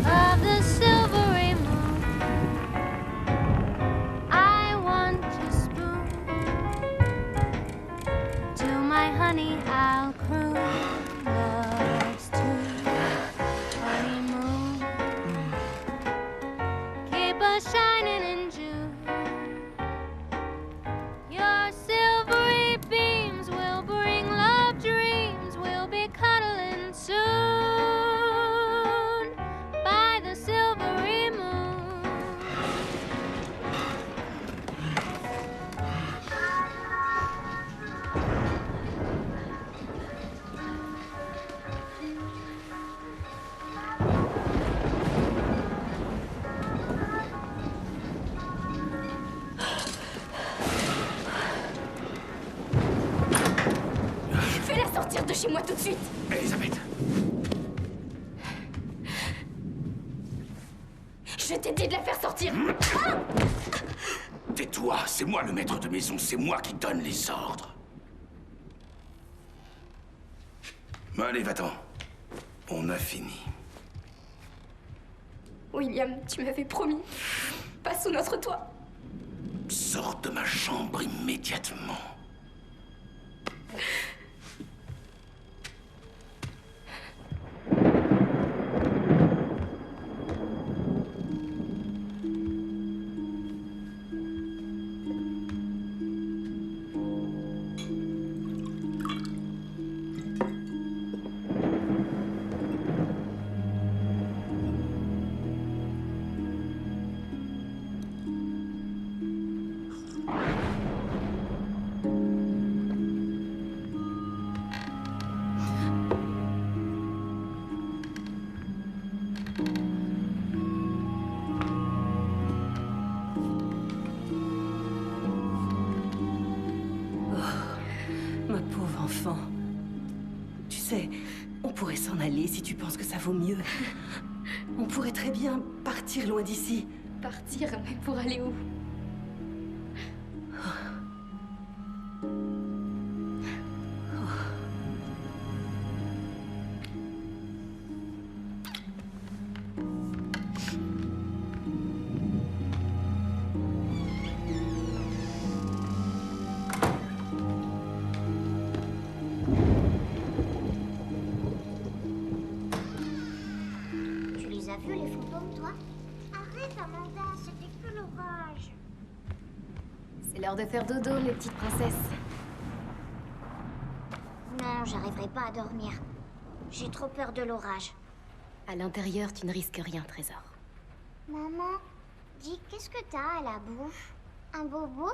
Of the silvery moon, I want to spoon. To my honey I'll croon love's tune. Honeymoon, keep us shining in June. Your silvery beams will bring love dreams. We'll be cuddling soon by the silvery moon. Fais-la sortir de chez moi tout de suite. Elisabeth, Je t'ai dit de la faire sortir. tais-toi, c'est moi le maître de maison, c'est moi qui donne les ordres. Allez, va-t'en. On a fini. William, tu m'avais promis. Pas sous notre toit. Sors de ma chambre immédiatement. Ma pauvre enfant. Tu sais, on pourrait s'en aller si tu penses que ça vaut mieux. On pourrait très bien partir loin d'ici. Partir, mais pour aller où? Tu les as vus, les fantômes, toi? Arrête, Amanda, c'était que l'orage. C'est l'heure de faire dodo, mes petites princesses. Non, j'arriverai pas à dormir. J'ai trop peur de l'orage. À l'intérieur, tu ne risques rien, trésor. Maman, dis, qu'est-ce que t'as à la bouche? Un bobo?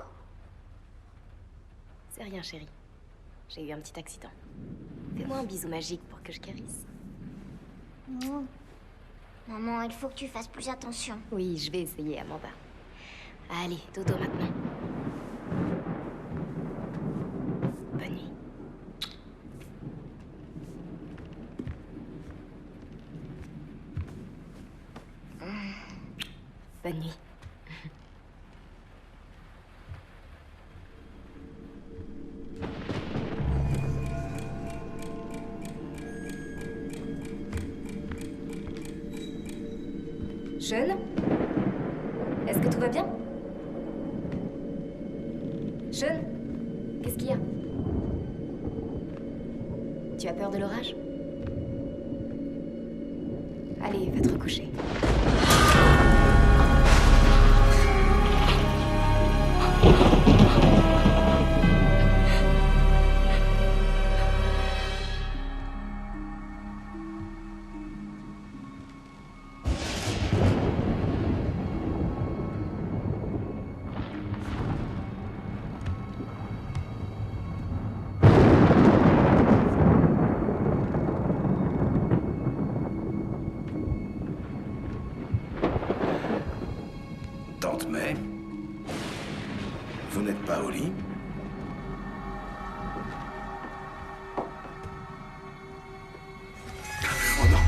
C'est rien, chérie. J'ai eu un petit accident. Fais-moi un bisou magique pour que je guérisse. Non. Maman, il faut que tu fasses plus attention. Oui, je vais essayer, Amanda. Allez, dodo maintenant. Bonne nuit. Bonne nuit. Jeune? Est-ce que tout va bien? Jeune? Qu'est-ce qu'il y a? Tu as peur de l'orage? Allez, va te recoucher. Tante May, vous n'êtes pas au lit? Oh non!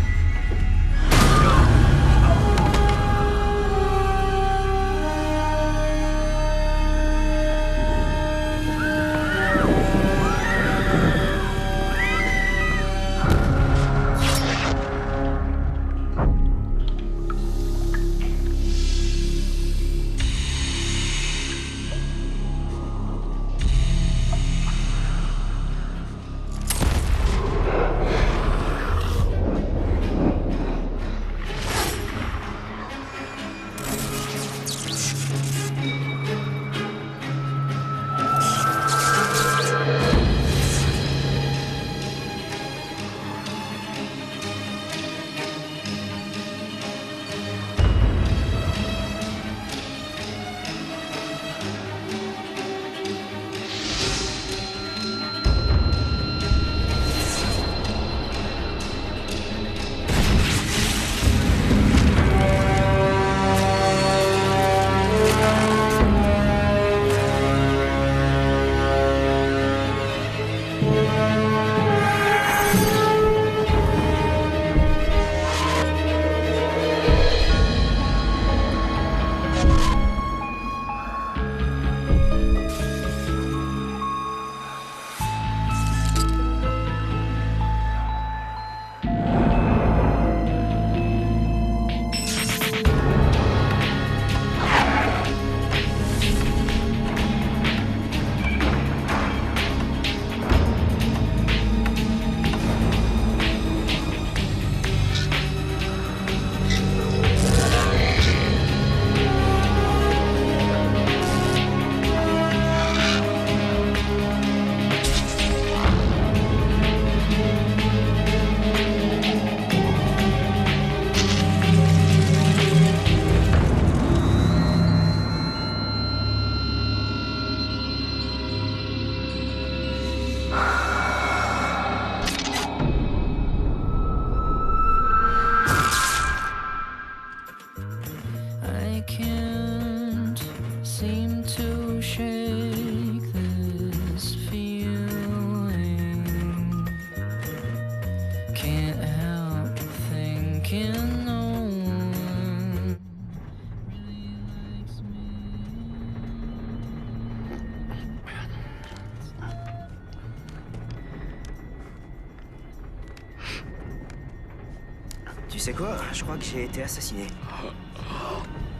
sais quoi? Je crois que j'ai été assassiné.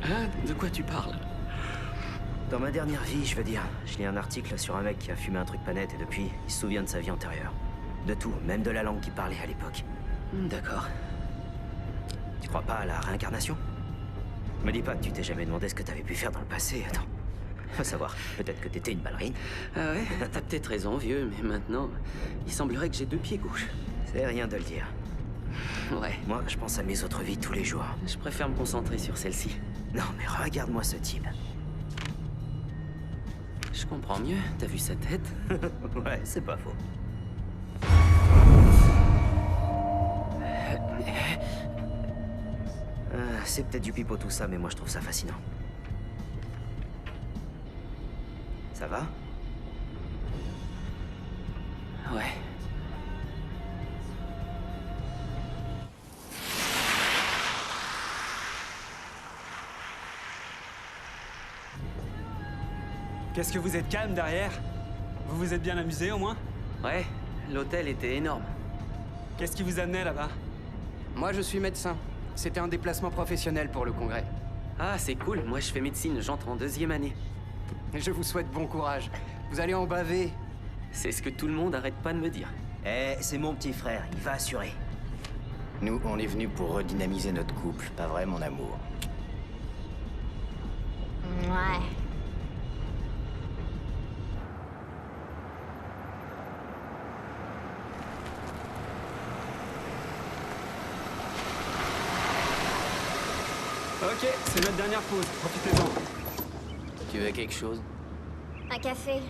Hein? De quoi tu parles? Dans ma dernière vie, je veux dire. Je lis un article sur un mec qui a fumé un truc pas net et depuis, il se souvient de sa vie antérieure. De tout, même de la langue qu'il parlait à l'époque. D'accord. Tu crois pas à la réincarnation? Me dis pas que tu t'es jamais demandé ce que t'avais pu faire dans le passé, attends. Faut savoir, peut-être que t'étais une ballerine. Ah ouais? T'as peut-être raison, vieux, mais maintenant, il semblerait que j'ai 2 pieds gauches. C'est rien de le dire. Ouais. Moi, je pense à mes autres vies tous les jours. Je préfère me concentrer sur celle-ci. Non, mais regarde-moi ce type. Je comprends mieux. T'as vu sa tête? Ouais, c'est pas faux. C'est peut-être du pipeau tout ça, mais moi je trouve ça fascinant. Ça va? Ouais. Qu'est-ce que vous êtes calme derrière? Vous vous êtes bien amusé au moins? Ouais, l'hôtel était énorme. Qu'est-ce qui vous amenait là-bas? Moi, je suis médecin. C'était un déplacement professionnel pour le congrès. Ah, c'est cool. Moi, je fais médecine. J'entre en 2e année. Et je vous souhaite bon courage. Vous allez en baver. C'est ce que tout le monde arrête pas de me dire. Eh, c'est mon petit frère, il va assurer. Nous, on est venus pour redynamiser notre couple, pas vrai, mon amour? Ouais. Ok, c'est notre dernière pause, profitez-en. Tu veux quelque chose? Un café.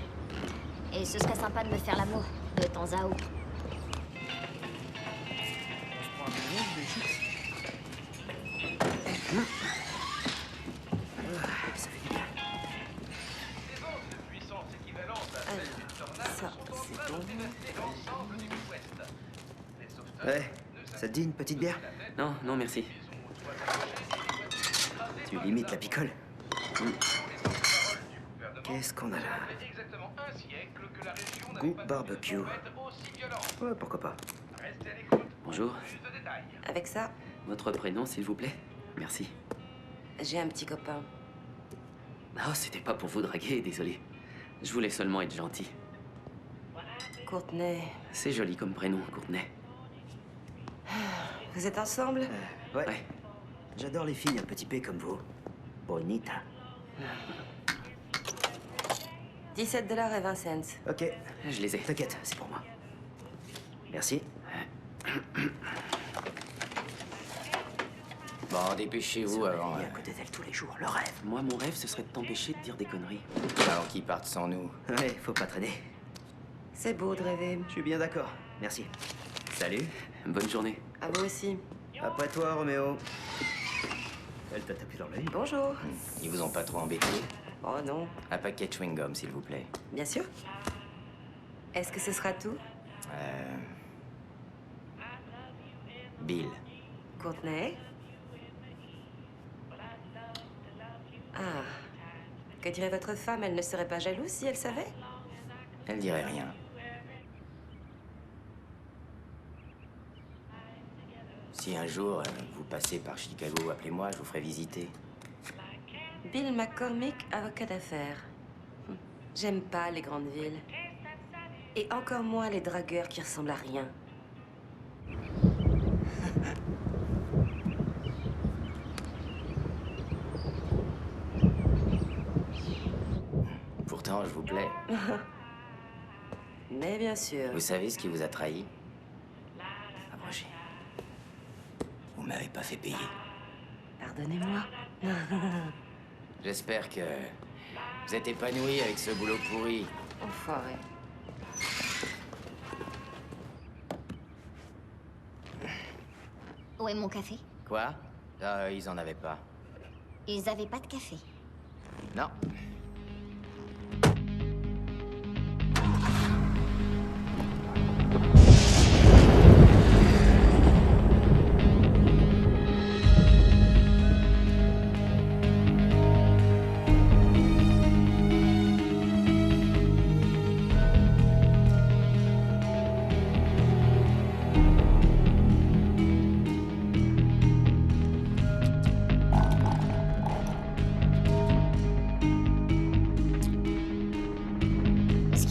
Et ce serait sympa de me faire l'amour, de temps à autre. Ça fait du bien. Ça, c'est bon. Ouais, ça te dit une petite bière? Non, non, merci. Tu limites la picole. Qu'est-ce qu'on a là? Goût barbecue. Ouais, pourquoi pas. Bonjour. Avec ça, Votre prénom, s'il vous plaît? Merci. j'ai un petit copain. Oh, c'était pas pour vous draguer, désolé. Je voulais seulement être gentil. Courtney. C'est joli comme prénom, Courtney. Vous êtes ensemble? Ouais. Ouais. J'adore les filles un petit peu comme vous. Bonita. 17,20 $. Ok, Je les ai. t'inquiète, c'est pour moi. Merci. Bon, dépêchez-vous avant, Il est à côté d'elle tous les jours, le rêve. Moi, mon rêve, ce serait de t'empêcher de dire des conneries. avant qu'ils partent sans nous. Ouais, faut pas traîner. C'est beau de rêver. Je suis bien d'accord, merci. Salut. Bonne journée. À vous aussi. Après toi, Roméo. Elle t'a tapé dans l'œil. Bonjour. Ils vous ont pas trop embêté? Oh non, Un paquet de chewing-gum, s'il vous plaît. bien sûr. Est-ce que ce sera tout? Bill. Courtney? Ah. Que dirait votre femme? Elle ne serait pas jalouse si elle savait? Elle dirait rien. Si un jour vous passez par Chicago, appelez-moi, je vous ferai visiter. Bill McCormick, avocat d'affaires. J'aime pas les grandes villes. Et encore moins les dragueurs qui ressemblent à rien. Pourtant, je vous plais. Mais bien sûr. Vous savez ce qui vous a trahi? Approchez. Vous m'avez pas fait payer. Pardonnez-moi. J'espère que vous êtes épanoui avec ce boulot pourri. Enfoiré. Où est mon café? Quoi? Ah, ils en avaient pas. Ils avaient pas de café. Non.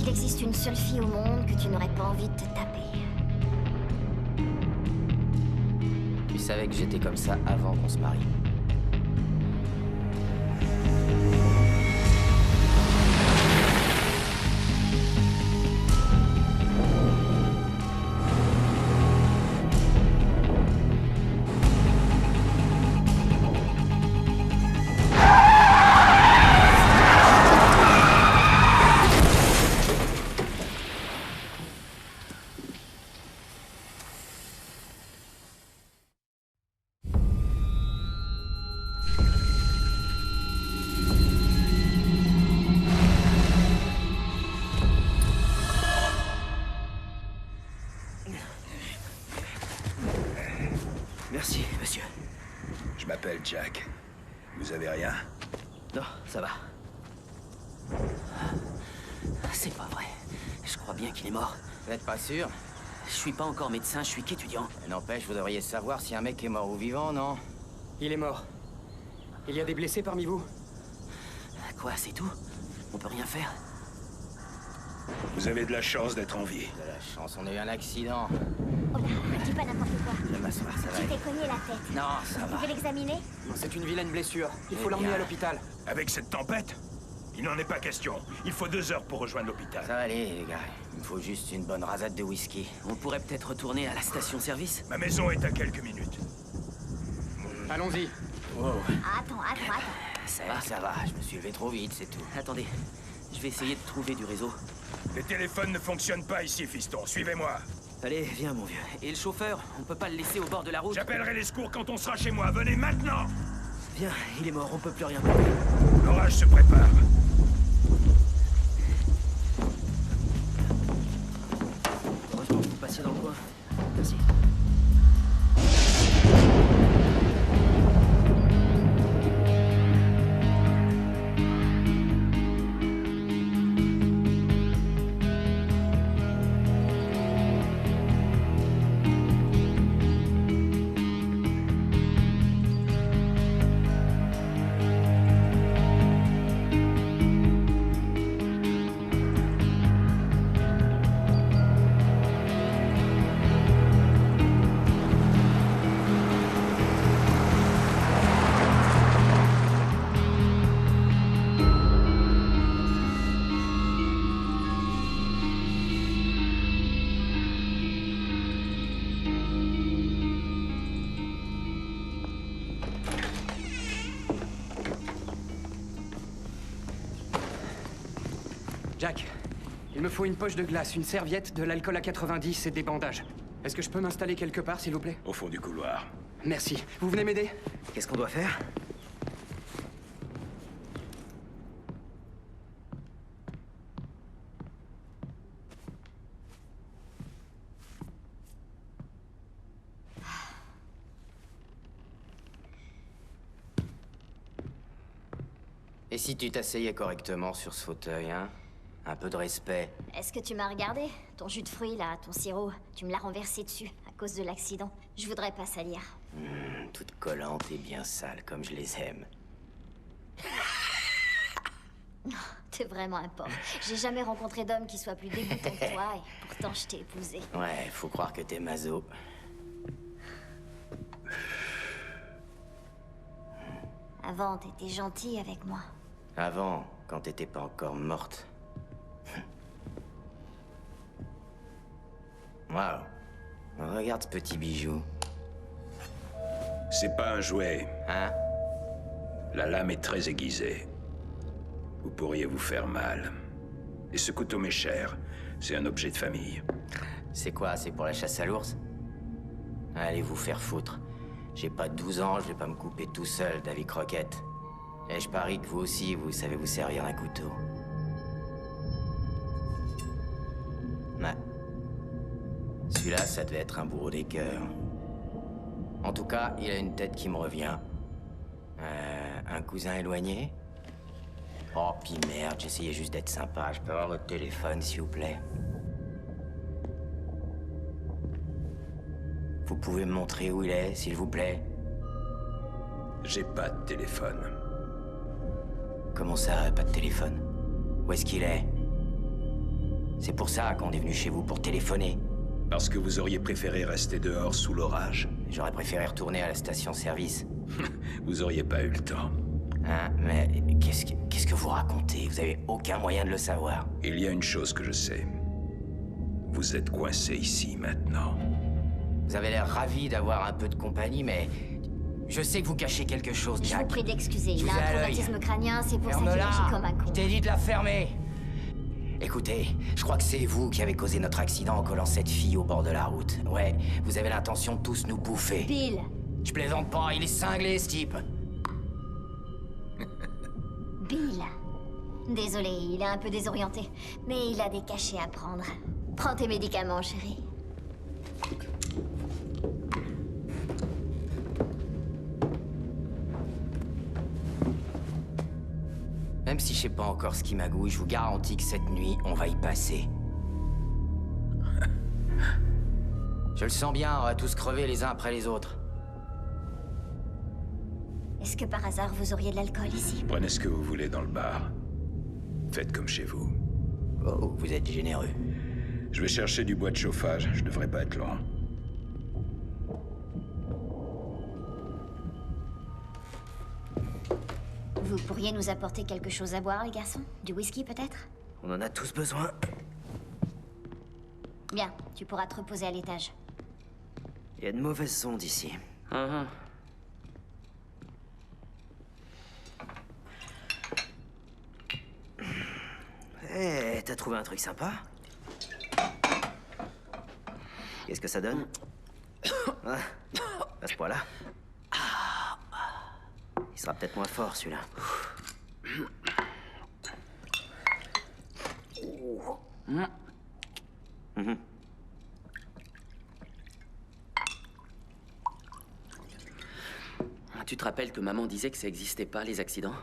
qu'il existe une seule fille au monde que tu n'aurais pas envie de te taper. Tu savais que j'étais comme ça avant qu'on se marie. Merci, monsieur. Je m'appelle Jack. Vous avez rien? Non, ça va. C'est pas vrai. Je crois bien qu'il est mort. Vous n'êtes pas sûr? Je suis pas encore médecin, je suis qu'étudiant. N'empêche, vous devriez savoir si un mec est mort ou vivant, non? Il est mort. Il y a des blessés parmi vous? Quoi, c'est tout? On peut rien faire? Vous avez de la chance d'être en vie. De la chance, on a eu un accident. Oh bah, dis pas n'importe quoi. Je vais m'asseoir, ça va Tu aller. t'es cogné la tête. Non, ça Vous va. pouvez l'examiner? Non, c'est une vilaine blessure. Il faut Eh l'emmener bien. à l'hôpital. Avec cette tempête, il n'en est pas question. Il faut 2 heures pour rejoindre l'hôpital. Ça va aller, les gars. Il me faut juste une bonne rasade de whisky. On pourrait peut-être retourner à la station-service? Ma maison est à quelques minutes. Allons-y. Wow. Attends. Ça va. Je me suis levé trop vite, c'est tout. Attendez, je vais essayer de trouver du réseau. Les téléphones ne fonctionnent pas ici, fiston. Suivez-moi. Allez, viens, mon vieux. Et le chauffeur, on peut pas le laisser au bord de la route? J'appellerai les secours quand on sera chez moi. Venez maintenant! Viens, il est mort, on peut plus rien faire. L'orage se prépare. Heureusement que vous passiez dans le coin. Merci. Jack, il me faut une poche de glace, une serviette, de l'alcool à 90 et des bandages. Est-ce que je peux m'installer quelque part, s'il vous plaît? Au fond du couloir. Merci. Vous venez m'aider? Qu'est-ce qu'on doit faire? Et si tu t'asseyais correctement sur ce fauteuil, hein? Un peu de respect. Est-ce que tu m'as regardé? Ton jus de fruits, là, ton sirop, tu me l'as renversé dessus, à cause de l'accident. Je voudrais pas salir. Toute collante et bien sale, comme je les aime. T'es vraiment un porc. J'ai jamais rencontré d'homme qui soit plus dégoûtant que toi, et pourtant je t'ai épousé. Ouais, faut croire que t'es maso. Avant, t'étais gentil avec moi. Avant, quand t'étais pas encore morte. Waouh. Regarde ce petit bijou. C'est pas un jouet. Hein? La lame est très aiguisée. Vous pourriez vous faire mal. Et ce couteau m'est cher. C'est un objet de famille. C'est quoi? C'est pour la chasse à l'ours? Allez vous faire foutre. J'ai pas 12 ans, je vais pas me couper tout seul, David Croquette. Et je parie que vous aussi, vous savez vous servir d'un couteau. Ouais. Celui-là, ça devait être un bourreau des cœurs. En tout cas, il a une tête qui me revient. Un cousin éloigné? Oh, pis merde, j'essayais juste d'être sympa. Je peux avoir votre téléphone, s'il vous plaît? Vous pouvez me montrer où il est, s'il vous plaît? J'ai pas de téléphone. Comment ça, pas de téléphone? Où est-ce qu'il est? C'est pour ça qu'on est venu chez vous, pour téléphoner. Parce que vous auriez préféré rester dehors sous l'orage. J'aurais préféré retourner à la station-service. Vous auriez pas eu le temps. Hein, mais qu'est-ce que vous racontez? Vous avez aucun moyen de le savoir. Il y a une chose que je sais. Vous êtes coincé ici, maintenant. Vous avez l'air ravi d'avoir un peu de compagnie, mais... Je sais que vous cachez quelque chose, Je Jack. vous prie d'excuser, Je il vous a ai à un l'œil. traumatisme crânien, c'est pour ça qu'il Ferme-la. agit comme un Je con. t'ai dit de la fermer. Écoutez, je crois que c'est vous qui avez causé notre accident en collant cette fille au bord de la route. Ouais, vous avez l'intention de tous nous bouffer. Bill, Je plaisante pas, il est cinglé, ce type. Bill. Désolé, il est un peu désorienté, mais il a des cachets à prendre. Prends tes médicaments, chérie. Même si je sais pas encore ce qui magouille, je vous garantis que cette nuit, on va y passer. Je le sens bien, on va tous crever les uns après les autres. Est-ce que par hasard vous auriez de l'alcool ici? Prenez ce que vous voulez dans le bar. Faites comme chez vous. Oh, vous êtes généreux. Je vais chercher du bois de chauffage, je devrais pas être loin. Vous pourriez nous apporter quelque chose à boire, les garçons? Du whisky, peut-être? On en a tous besoin. Bien, tu pourras te reposer à l'étage. Il y a de mauvaises ondes ici. Hé, t'as trouvé un truc sympa? Qu'est-ce que ça donne? Ah, à ce point-là. Il sera peut-être moins fort, celui-là. Mhm. Tu te rappelles que maman disait que ça existait pas, les accidents?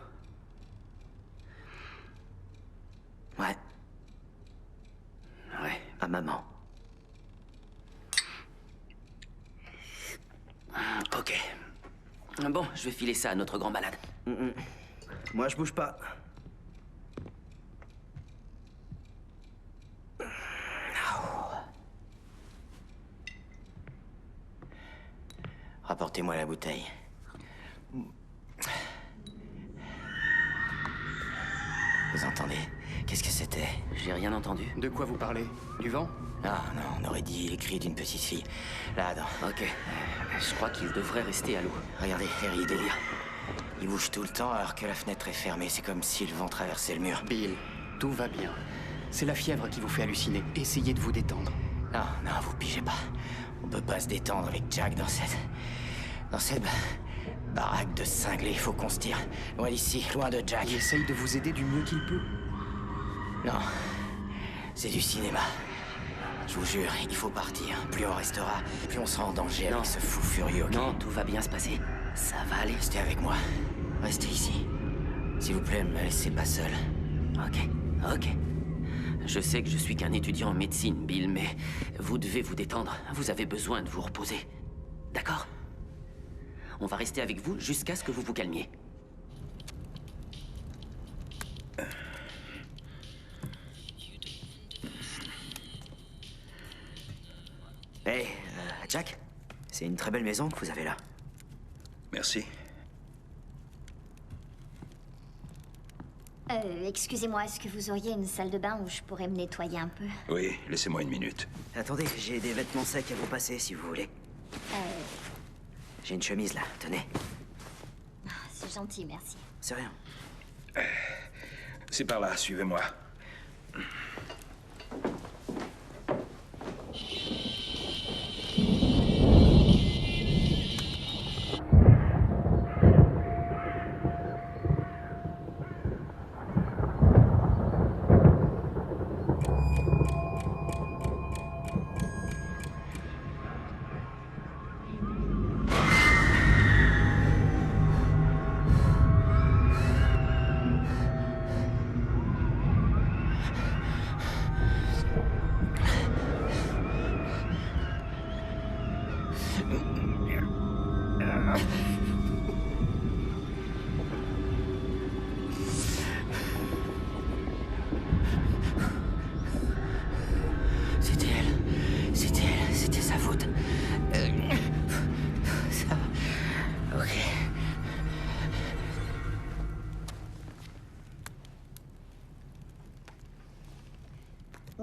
Ouais. Ouais. À maman. Ok. Bon, je vais filer ça à notre grand malade. Moi, je bouge pas. Rapportez-moi la bouteille. Vous entendez? Qu'est-ce que c'était? J'ai rien entendu. De quoi vous parlez? Du vent? Ah non, on aurait dit les cris d'une petite fille. Là-dedans. Ok. Je crois qu'il devrait rester à l'eau. Regardez, les rideaux. Il bouge tout le temps alors que la fenêtre est fermée. C'est comme si le vent traversait le mur. Bill, tout va bien. C'est la fièvre qui vous fait halluciner. Essayez de vous détendre. Non, non, vous pigez pas. On peut pas se détendre avec Jack dans cette baraque de cinglés. Il faut qu'on se tire. Loin d'ici, loin de Jack. Il essaye de vous aider du mieux qu'il peut. Non, c'est du cinéma. Je vous jure, il faut partir. Plus on restera, plus on sera en danger avec ce fou furieux. Okay? Non, tout va bien se passer. Ça va aller. Restez avec moi. Restez ici. S'il vous plaît, me laissez pas seul. Ok, ok. Je sais que je suis qu'un étudiant en médecine, Bill, mais vous devez vous détendre. Vous avez besoin de vous reposer. D'accord? On va rester avec vous jusqu'à ce que vous vous calmiez. Hé, Jack, c'est une très belle maison que vous avez là. Merci. Excusez-moi, est-ce que vous auriez une salle de bain où je pourrais me nettoyer un peu? Oui, laissez-moi une minute. Attendez, j'ai des vêtements secs à vous passer si vous voulez. J'ai une chemise là, tenez. C'est gentil, merci. C'est rien. C'est par là, suivez-moi.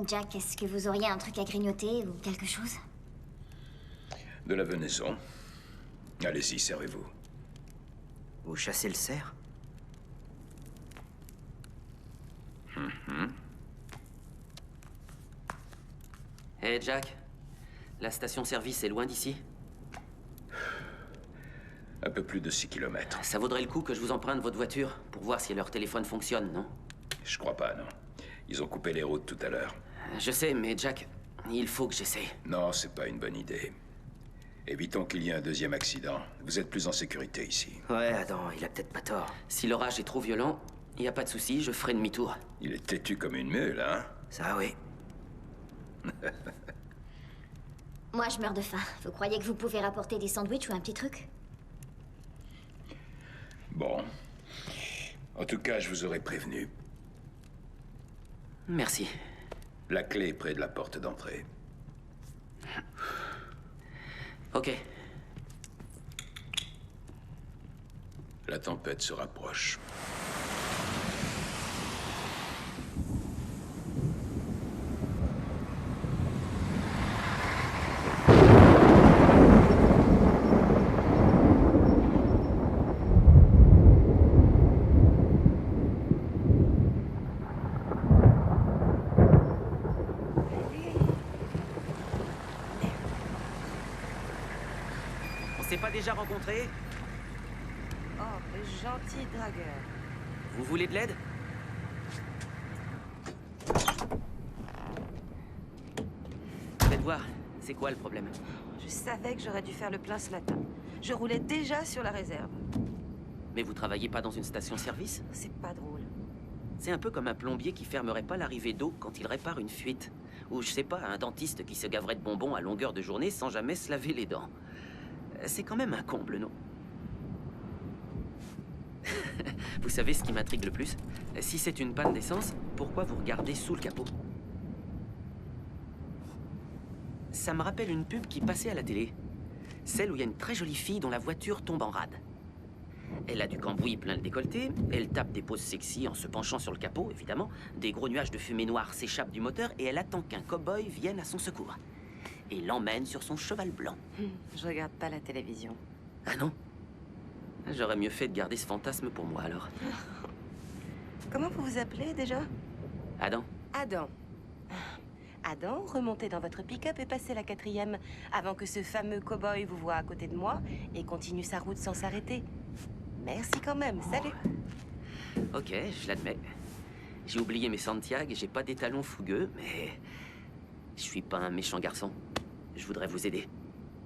Jack, est-ce que vous auriez un truc à grignoter ou quelque chose? De la venaison. Allez-y, servez-vous. Vous chassez le cerf? Hé, Jack. La station-service est loin d'ici? Un peu plus de 6 kilomètres. Ça vaudrait le coup que je vous emprunte votre voiture pour voir si leur téléphone fonctionne, non? Je crois pas, non. Ils ont coupé les routes tout à l'heure. Je sais, mais Jack, il faut que j'essaie. Non, c'est pas une bonne idée. Évitons qu'il y ait un deuxième accident. Vous êtes plus en sécurité ici. Ouais, Adam, il a peut-être pas tort. Si l'orage est trop violent, y a pas de souci, je ferai demi-tour. Il est têtu comme une mule, hein? Ça, oui. Moi, je meurs de faim. Vous croyez que vous pouvez rapporter des sandwichs ou un petit truc? Bon. En tout cas, je vous aurais prévenu. Merci. La clé est près de la porte d'entrée. Ok. La tempête se rapproche. On s'est pas déjà rencontrés? Oh, le gentil dragueur. Vous voulez de l'aide? Faites voir, c'est quoi le problème? Je savais que j'aurais dû faire le plein ce matin. Je roulais déjà sur la réserve. Mais vous travaillez pas dans une station-service? C'est pas drôle. C'est un peu comme un plombier qui fermerait pas l'arrivée d'eau quand il répare une fuite. Ou, je sais pas, un dentiste qui se gaverait de bonbons à longueur de journée sans jamais se laver les dents. C'est quand même un comble, non? Vous savez ce qui m'intrigue le plus? Si c'est une panne d'essence, pourquoi vous regardez sous le capot? Ça me rappelle une pub qui passait à la télé. Celle où il y a une très jolie fille dont la voiture tombe en rade. Elle a du cambouis plein le décolleté, elle tape des poses sexy en se penchant sur le capot, évidemment. Des gros nuages de fumée noire s'échappent du moteur et elle attend qu'un cow-boy vienne à son secours. Et l'emmène sur son cheval blanc. Je regarde pas la télévision. Ah non? J'aurais mieux fait de garder ce fantasme pour moi, alors. Comment vous vous appelez, déjà? Adam? Adam. Adam, remontez dans votre pick-up et passez la 4e avant que ce fameux cow-boy vous voie à côté de moi et continue sa route sans s'arrêter. Merci quand même, salut. Ok, je l'admets. J'ai oublié mes Santiago et j'ai pas d'étalons fougueux, mais... je suis pas un méchant garçon. Je voudrais vous aider.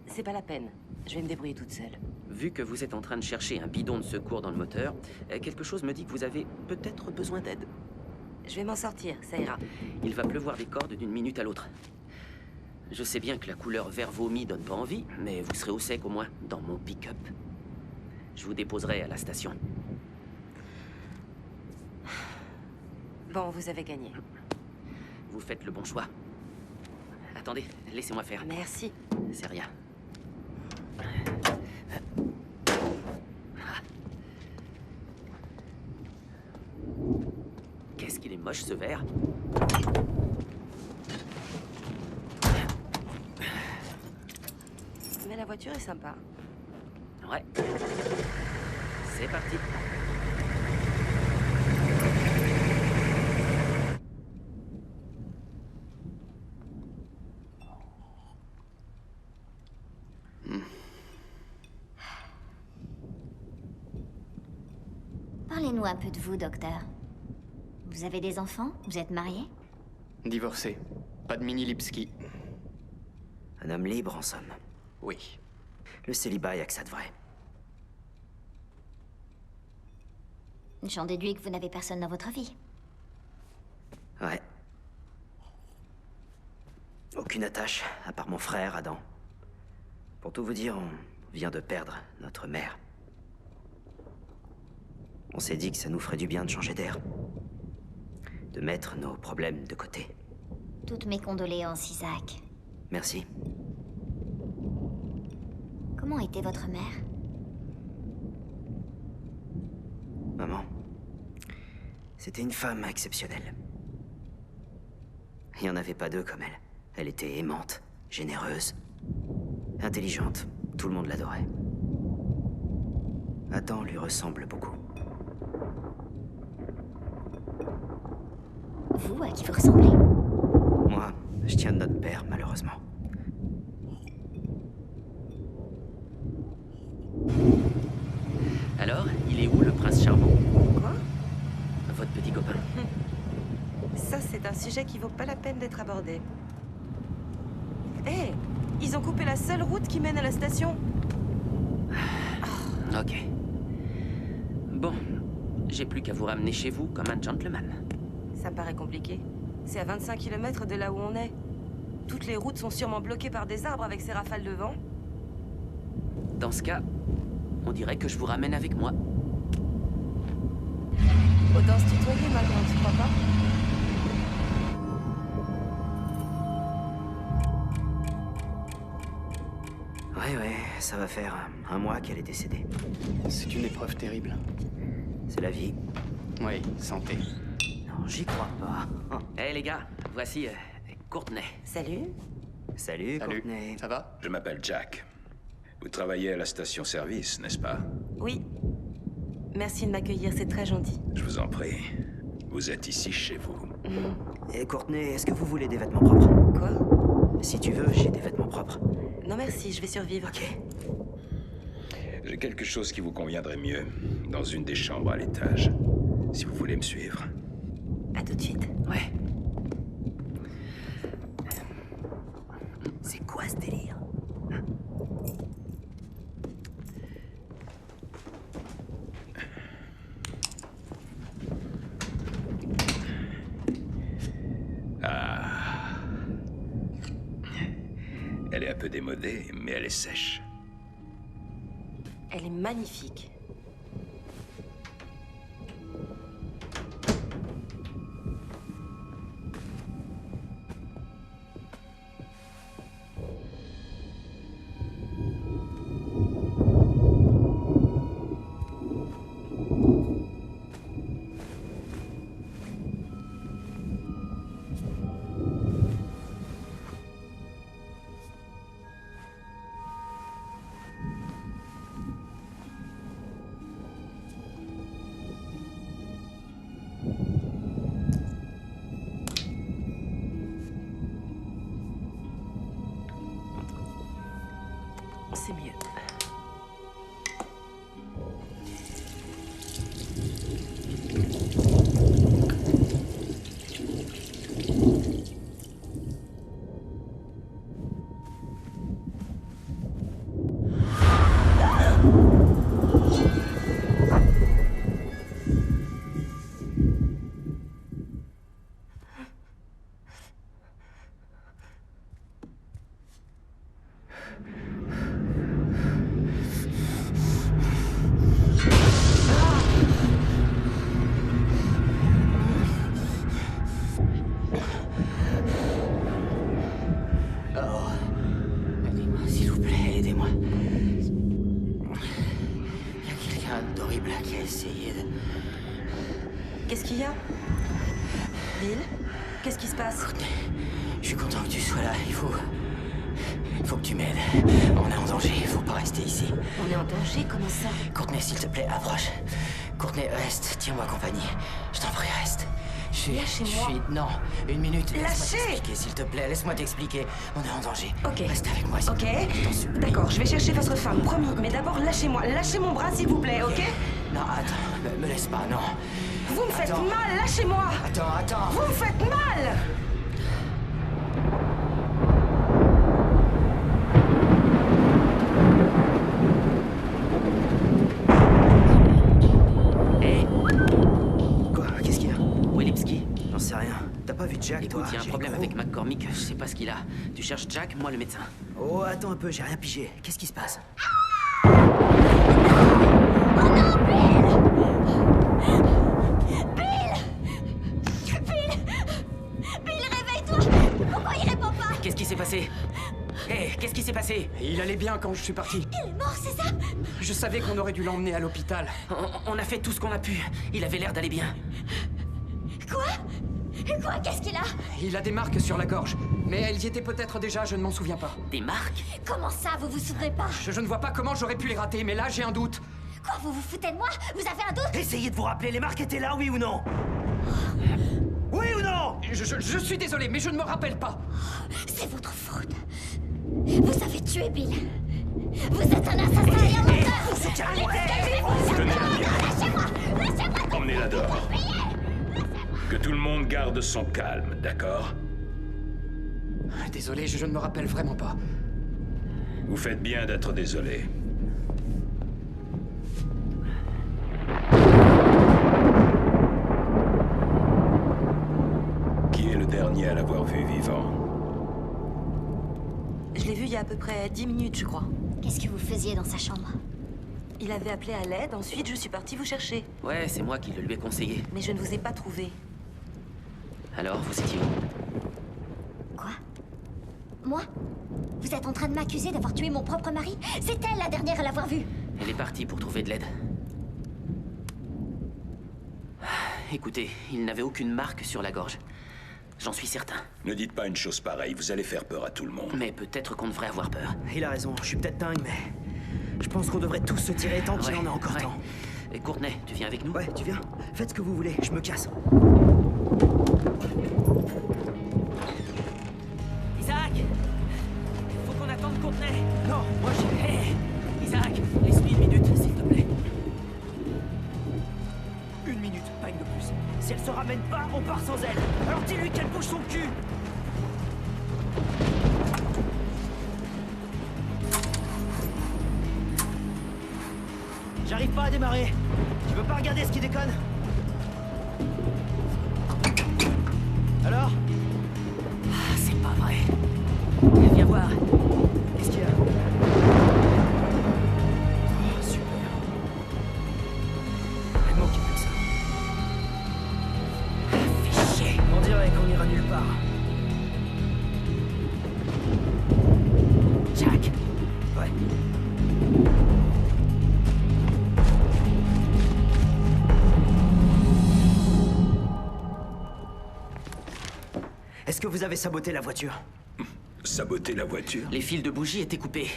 C'est pas la peine. Je vais me débrouiller toute seule. Vu que vous êtes en train de chercher un bidon de secours dans le moteur, quelque chose me dit que vous avez peut-être besoin d'aide. Je vais m'en sortir, ça ira. Il va pleuvoir des cordes d'une minute à l'autre. Je sais bien que la couleur vert vomi donne pas envie, mais vous serez au sec au moins, dans mon pick-up. Je vous déposerai à la station. Bon, vous avez gagné. Vous faites le bon choix. Attendez, laissez-moi faire. Merci. C'est rien. Qu'est-ce qu'il est moche, ce verre. Mais la voiture est sympa. Ouais. C'est parti. Parlez-nous un peu de vous, docteur. Vous avez des enfants? Vous êtes marié? Divorcé. Pas de mini Lipski. Un homme libre, en somme. Oui. Le célibat, y a que ça de vrai. J'en déduis que vous n'avez personne dans votre vie. Ouais. Aucune attache, à part mon frère, Adam. Pour tout vous dire, on vient de perdre notre mère. On s'est dit que ça nous ferait du bien de changer d'air. De mettre nos problèmes de côté. Toutes mes condoléances, Isaac. Merci. Comment était votre mère? Maman, c'était une femme exceptionnelle. Il n'y en avait pas deux comme elle. Elle était aimante, généreuse, intelligente. Tout le monde l'adorait. Adam lui ressemble beaucoup. Vous, à qui vous ressemblez? Moi, je tiens de notre père, malheureusement. Alors, il est où, le prince charmant? Quoi? Votre petit copain. Ça, c'est un sujet qui vaut pas la peine d'être abordé. Hé, ils ont coupé la seule route qui mène à la station. Ok. Bon, j'ai plus qu'à vous ramener chez vous comme un gentleman. Ça me paraît compliqué. C'est à 25 km de là où on est. Toutes les routes sont sûrement bloquées par des arbres avec ces rafales de vent. Dans ce cas, on dirait que je vous ramène avec moi. Autant se tutoyer maintenant, tu crois pas? Ouais, ça va faire un mois qu'elle est décédée. C'est une épreuve terrible. C'est la vie. Oui, santé. Non, j'y crois pas. Hé les gars, voici Courtney. Salut. Salut, Salut, Courtney. ça va? Je m'appelle Jack. Vous travaillez à la station-service, n'est-ce pas? Oui. Merci de m'accueillir, c'est très gentil. Je vous en prie. Vous êtes ici chez vous. Et Courtney, est-ce que vous voulez des vêtements propres? Quoi? Si tu veux, j'ai des vêtements propres. Non merci, je vais survivre. Ok. J'ai quelque chose qui vous conviendrait mieux dans une des chambres à l'étage. Si vous voulez me suivre. À tout de suite. Ouais. C'est quoi ce délire? Ah. Elle est un peu démodée, mais elle est sèche. Elle est magnifique. C'est mieux. Aidez-moi, s'il vous plaît, aidez-moi. Il y a quelqu'un d'horrible qui a essayé de... Qu'est-ce qu'il y a? Bill? Qu'est-ce qui se passe? Je suis content que tu sois là, il faut que tu m'aides. On est en danger, il faut pas rester ici. On est en danger? Comment ça? Courtney, s'il te plaît, approche. Courtney, reste, tiens-moi compagnie. Je t'en prie, reste. Lâchez-moi. Non, une minute. Laisse-moi Lâchez! t'expliquer, s'il te plaît, laisse-moi t'expliquer. On est en danger. Ok. Reste avec moi, s'il te plaît. Je t'en supplie. D'accord, je vais chercher votre femme, promis. Mais d'abord, lâchez-moi. Lâchez mon bras, s'il vous plaît, ok? Non, attends, me laisse pas, non. Vous me faites Attends. mal, lâchez-moi! Attends. Vous me faites mal! Hé, Quoi? Qu'est-ce qu'il y a? où est Lipski? J'en sais rien. T'as pas vu Jack, toi? Écoute, il y a un J'ai problème le gros. avec McCormick, je sais pas ce qu'il a. Tu cherches Jack, moi le médecin. Oh, attends un peu, j'ai rien pigé. Qu'est-ce qui se passe? Bill, réveille-toi! Pourquoi il répond pas? Qu'est-ce qui s'est passé? Hé, qu'est-ce qui s'est passé? Il allait bien quand je suis parti. Il est mort, c'est ça? Je savais qu'on aurait dû l'emmener à l'hôpital. On a fait tout ce qu'on a pu. Il avait l'air d'aller bien. Quoi? Quoi? Qu'est-ce qu'il a? Il a des marques sur la gorge. Mais elles y étaient peut-être déjà, je ne m'en souviens pas. Des marques? Comment ça, vous vous souvenez pas? Je ne vois pas comment j'aurais pu les rater, mais là j'ai un doute. Quoi, vous vous foutez de moi? Vous avez un doute? Essayez de vous rappeler, les marques étaient là, oui ou non? Oui ou non? Je suis désolé, mais je ne me rappelle pas. C'est votre faute. Vous avez tué Bill. Vous êtes un assassin et un menteur. Tenez-la bien. Lâchez-moi! Lâchez-moi! Emmenez-la dehors. Que tout le monde garde son calme, d'accord? Désolé, je ne me rappelle vraiment pas. Vous faites bien d'être désolé. Qui est le dernier à l'avoir vu vivant? Je l'ai vu il y a à peu près 10 minutes, je crois. Qu'est-ce que vous faisiez dans sa chambre? Il avait appelé à l'aide, ensuite je suis partie vous chercher. Ouais, c'est moi qui le lui ai conseillé. Mais je ne vous ai pas trouvé. Alors, vous étiez où? Quoi? Moi? Vous êtes en train de m'accuser d'avoir tué mon propre mari? C'est elle la dernière à l'avoir vu. Elle est partie pour trouver de l'aide. Écoutez, il n'avait aucune marque sur la gorge. J'en suis certain. Ne dites pas une chose pareille, vous allez faire peur à tout le monde. Mais peut-être qu'on devrait avoir peur. Il a raison, je suis peut-être dingue, mais... Je pense qu'on devrait tous se tirer tant qu'il en a encore temps. Et Courtenay, tu viens avec nous? Ouais, tu viens. Faites ce que vous voulez, je me casse. Isaac! Faut qu'on attende Courtenay! Non, moi j'ai... Hé! Isaac, laisse-lui une minute, s'il te plaît. Une minute, pas une de plus. Si elle se ramène pas, on part sans elle. Alors dis-lui qu'elle bouge son cul. J'arrive pas à démarrer. Tu veux pas regarder ce qui déconne? Alors? Ah, c'est pas vrai. Viens voir. Qu'est-ce qu'il y a? Oh, super. Il manquait plus que ça. Fais chier. On dirait qu'on ira nulle part. Jack. Ouais. Est-ce que vous avez saboté la voiture? Saboter la voiture? Les fils de bougie étaient coupés.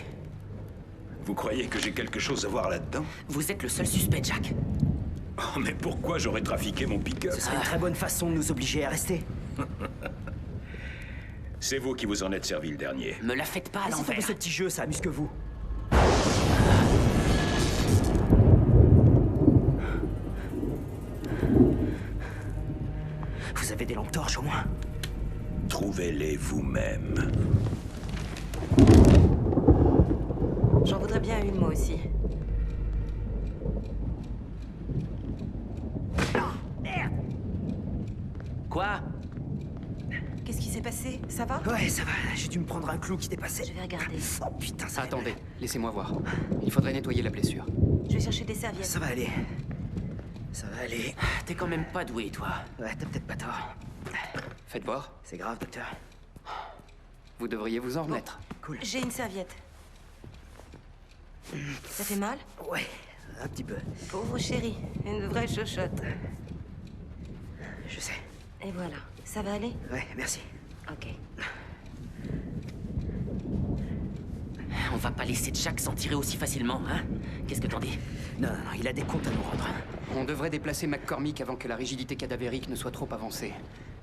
Vous croyez que j'ai quelque chose à voir là-dedans? Vous êtes le seul suspect, Jack. Oh, mais pourquoi j'aurais trafiqué mon pick-up? Ce serait une très bonne façon de nous obliger à rester. C'est vous qui vous en êtes servi le dernier. Me la faites pas à Laissez tomber l'envers. ce petit jeu, ça amuse que vous. Vous avez des lampes torches au moins? Trouvez-les vous-même. J'en voudrais bien une, moi aussi. Quoi? Qu'est-ce qui s'est passé? Ça va? Ouais, ça va. J'ai dû me prendre un clou qui dépassait. Je vais regarder. Oh putain, ça fait Attendez, mal. laissez-moi voir. Il faudrait nettoyer la blessure. Je vais chercher des serviettes. Ça va aller. Ça va aller. T'es quand même pas doué, toi. Ouais, t'as peut-être pas tort. Faites voir. C'est grave, docteur. Vous devriez vous en remettre. Cool. J'ai une serviette. Ça fait mal? Ouais, un petit peu. Pauvre chérie, une vraie chochotte. Je sais. Et voilà, ça va aller? Ouais, merci. Ok. On va pas laisser Jack s'en tirer aussi facilement, hein? Qu'est-ce que t'en dis? Non, il a des comptes à nous rendre. On devrait déplacer McCormick avant que la rigidité cadavérique ne soit trop avancée.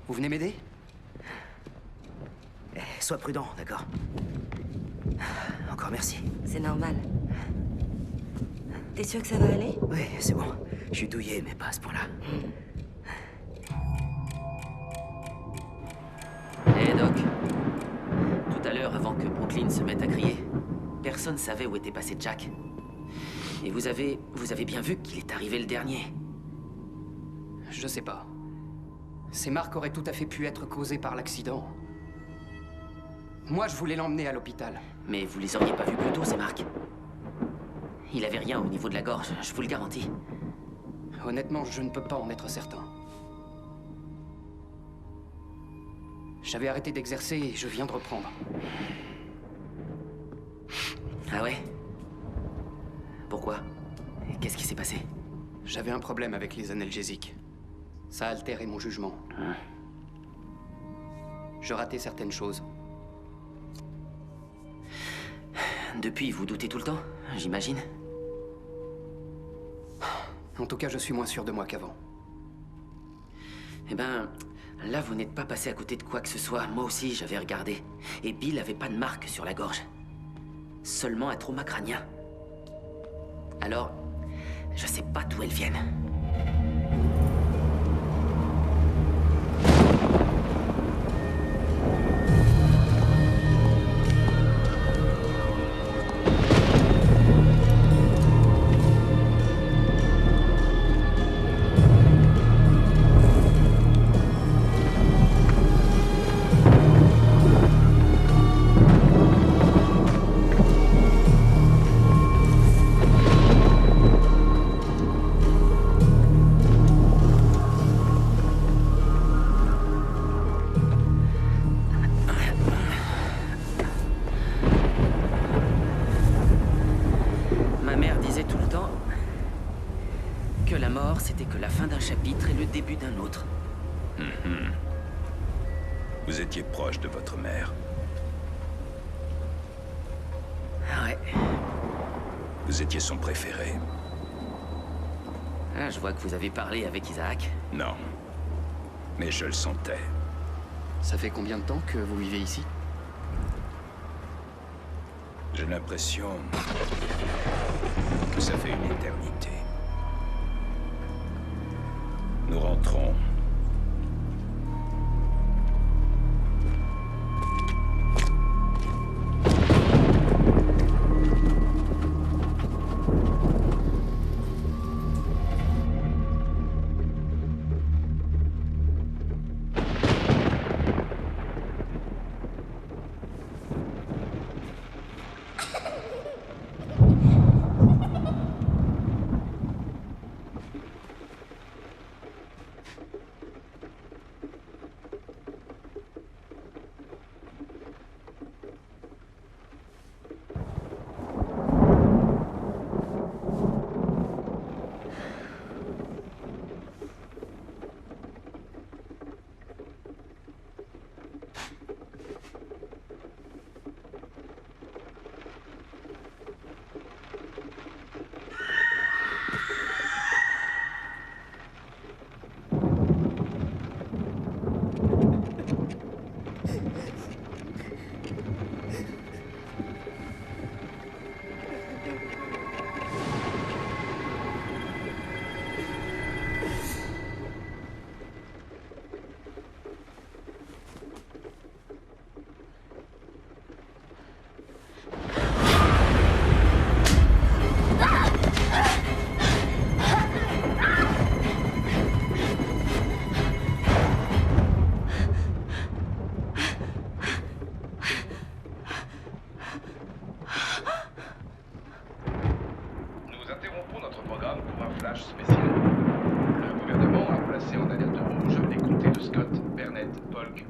Vous venez m'aider? Sois prudent, d'accord? Encore merci. C'est normal. T'es sûr que ça va aller? Oui, c'est bon. Je suis douillé, mais pas à ce point-là. Hé, Doc. Tout à l'heure, avant que Brooklyn se mette à crier, personne savait où était passé Jack. Et vous avez bien vu qu'il est arrivé le dernier. Je sais pas. Ces marques auraient tout à fait pu être causées par l'accident. Moi, je voulais l'emmener à l'hôpital. Mais vous les auriez pas vus plus tôt, ces marques? Il avait rien au niveau de la gorge, je vous le garantis. Honnêtement, je ne peux pas en être certain. J'avais arrêté d'exercer et je viens de reprendre. Ah ouais? Pourquoi? Qu'est-ce qui s'est passé? J'avais un problème avec les analgésiques. Ça a altéré mon jugement. Je ratais certaines choses. Depuis, vous doutez tout le temps, j'imagine? En tout cas, je suis moins sûr de moi qu'avant. Eh ben, là, vous n'êtes pas passé à côté de quoi que ce soit. Moi aussi, j'avais regardé. Et Bill avait pas de marque sur la gorge. Seulement un trauma crânien. Alors, je sais pas d'où elles viennent. Ma mère disait tout le temps que la mort, c'était que la fin d'un chapitre et le début d'un autre. Vous étiez proche de votre mère. Ouais. Vous étiez son préféré. Ah, je vois que vous avez parlé avec Isaac. Non. Mais je le sentais. Ça fait combien de temps que vous vivez ici? J'ai l'impression que ça fait une éternité. Nous rentrons.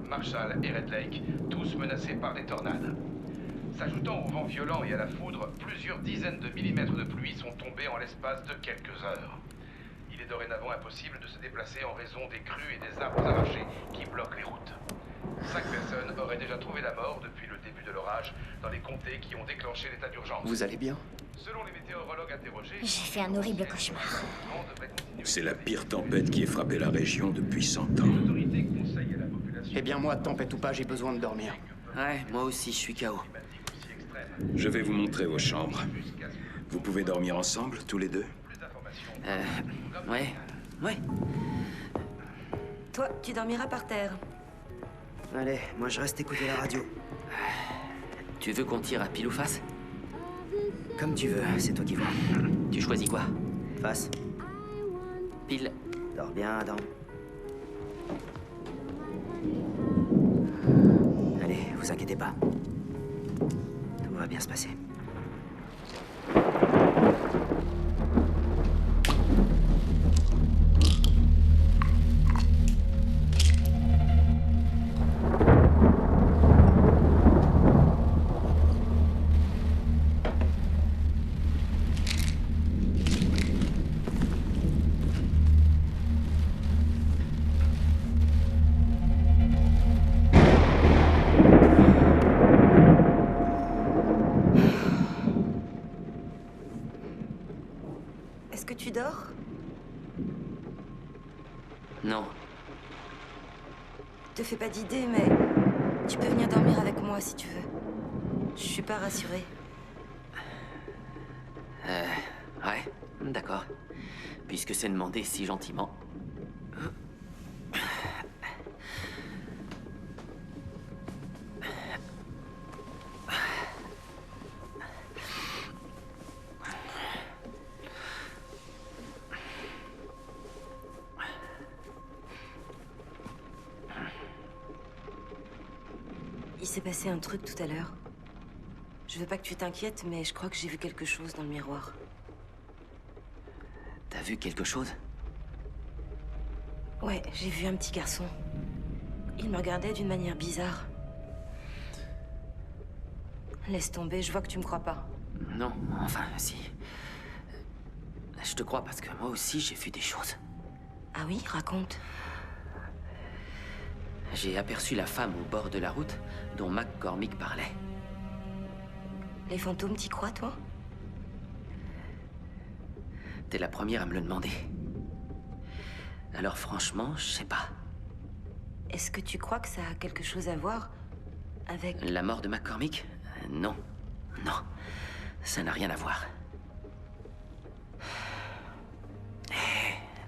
Marshall et Red Lake, tous menacés par des tornades. S'ajoutant au vent violent et à la foudre, plusieurs dizaines de millimètres de pluie sont tombés en l'espace de quelques heures. Il est dorénavant impossible de se déplacer en raison des crues et des arbres arrachés qui bloquent les routes. 5 personnes auraient déjà trouvé la mort depuis le début de l'orage dans les comtés qui ont déclenché l'état d'urgence. Vous allez bien? Selon les météorologues interrogés... J'ai fait un horrible cauchemar. C'est la pire tempête qui ait frappé la région depuis 100 ans. Eh bien moi, tempête ou pas, j'ai besoin de dormir. Ouais, moi aussi, je suis KO. Je vais vous montrer vos chambres. Vous pouvez dormir ensemble, tous les deux? Ouais. Ouais. Toi, tu dormiras par terre. Allez, moi je reste écouter la radio. Tu veux qu'on tire à pile ou face? Comme tu veux, c'est toi qui vois. Tu choisis quoi? Face. Pile. Dors bien, Adam. Allez, vous inquiétez pas. Tout va bien se passer. Non. Te fais pas d'idée, mais tu peux venir dormir avec moi si tu veux. Je suis pas rassurée. Ouais, d'accord. Puisque c'est demandé si gentiment. Il s'est passé un truc tout à l'heure. Je veux pas que tu t'inquiètes, mais je crois que j'ai vu quelque chose dans le miroir. T'as vu quelque chose? Ouais, j'ai vu un petit garçon. Il me regardait d'une manière bizarre. Laisse tomber, je vois que tu me crois pas. Non, enfin, si. Je te crois parce que moi aussi j'ai vu des choses. Ah oui, raconte. J'ai aperçu la femme au bord de la route dont McCormick parlait. Les fantômes, t'y crois, toi? T'es la première à me le demander. Alors franchement, je sais pas. Est-ce que tu crois que ça a quelque chose à voir avec... La mort de McCormick? Non. Non. Ça n'a rien à voir.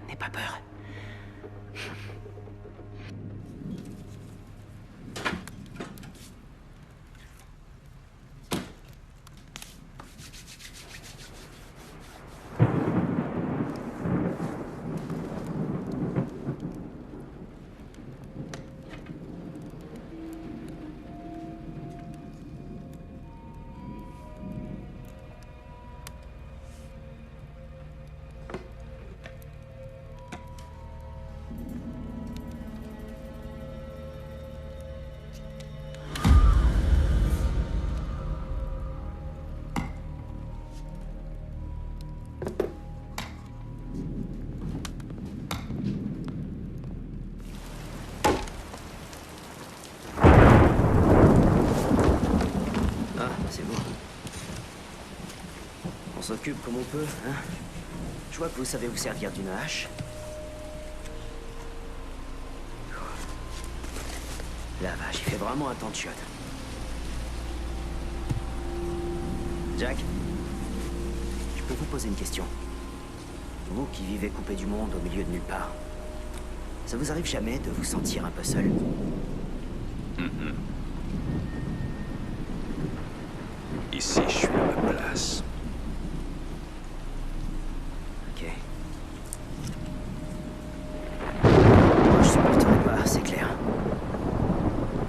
N'aie pas peur. On s'occupe comme on peut, hein? Je vois que vous savez vous servir d'une hache. La vache, il fait vraiment un temps de chiotte. Jack, je peux vous poser une question? Vous qui vivez coupé du monde au milieu de nulle part, ça vous arrive jamais de vous sentir un peu seul? Ici, je suis à ma place. Ok. Moi, je supporterai pas, c'est clair.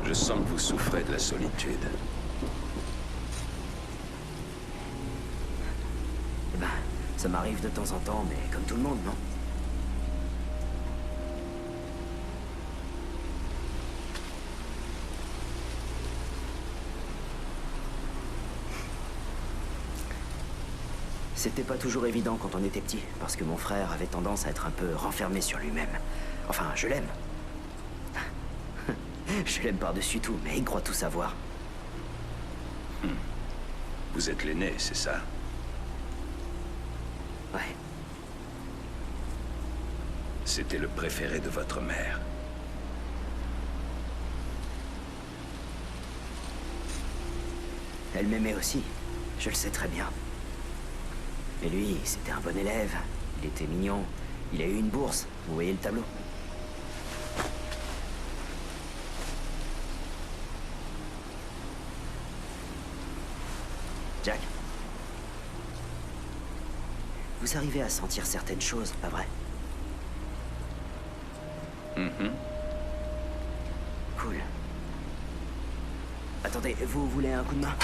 Je sens que vous souffrez de la solitude. Eh ben, ça m'arrive de temps en temps, mais comme tout le monde, non? C'était pas toujours évident quand on était petit, parce que mon frère avait tendance à être un peu renfermé sur lui-même. Enfin, je l'aime. Je l'aime par-dessus tout, mais il croit tout savoir. Vous êtes l'aîné, c'est ça? Ouais. C'était le préféré de votre mère. Elle m'aimait aussi, je le sais très bien. Mais lui, c'était un bon élève. Il était mignon. Il a eu une bourse. Vous voyez le tableau? Jack? Vous arrivez à sentir certaines choses, pas vrai? Cool. Attendez, vous voulez un coup de main?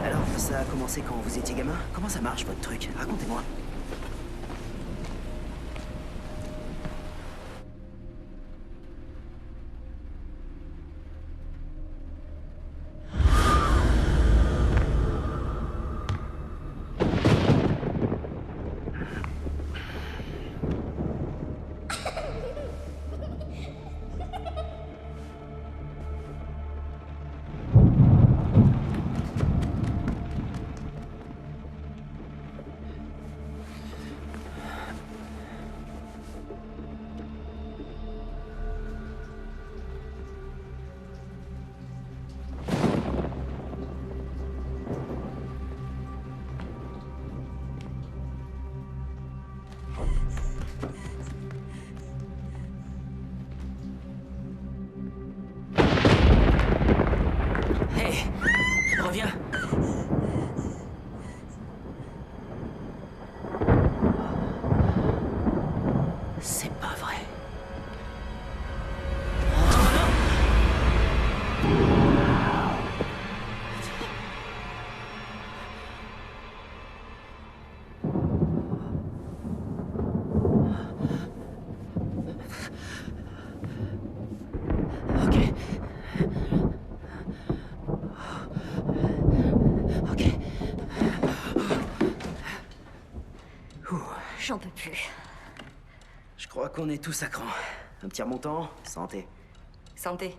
Alors, ça a commencé quand vous étiez gamin? Comment ça marche, votre truc? Racontez-moi. j'en peux plus. Je crois qu'on est tous à cran. Un petit remontant, santé. Santé.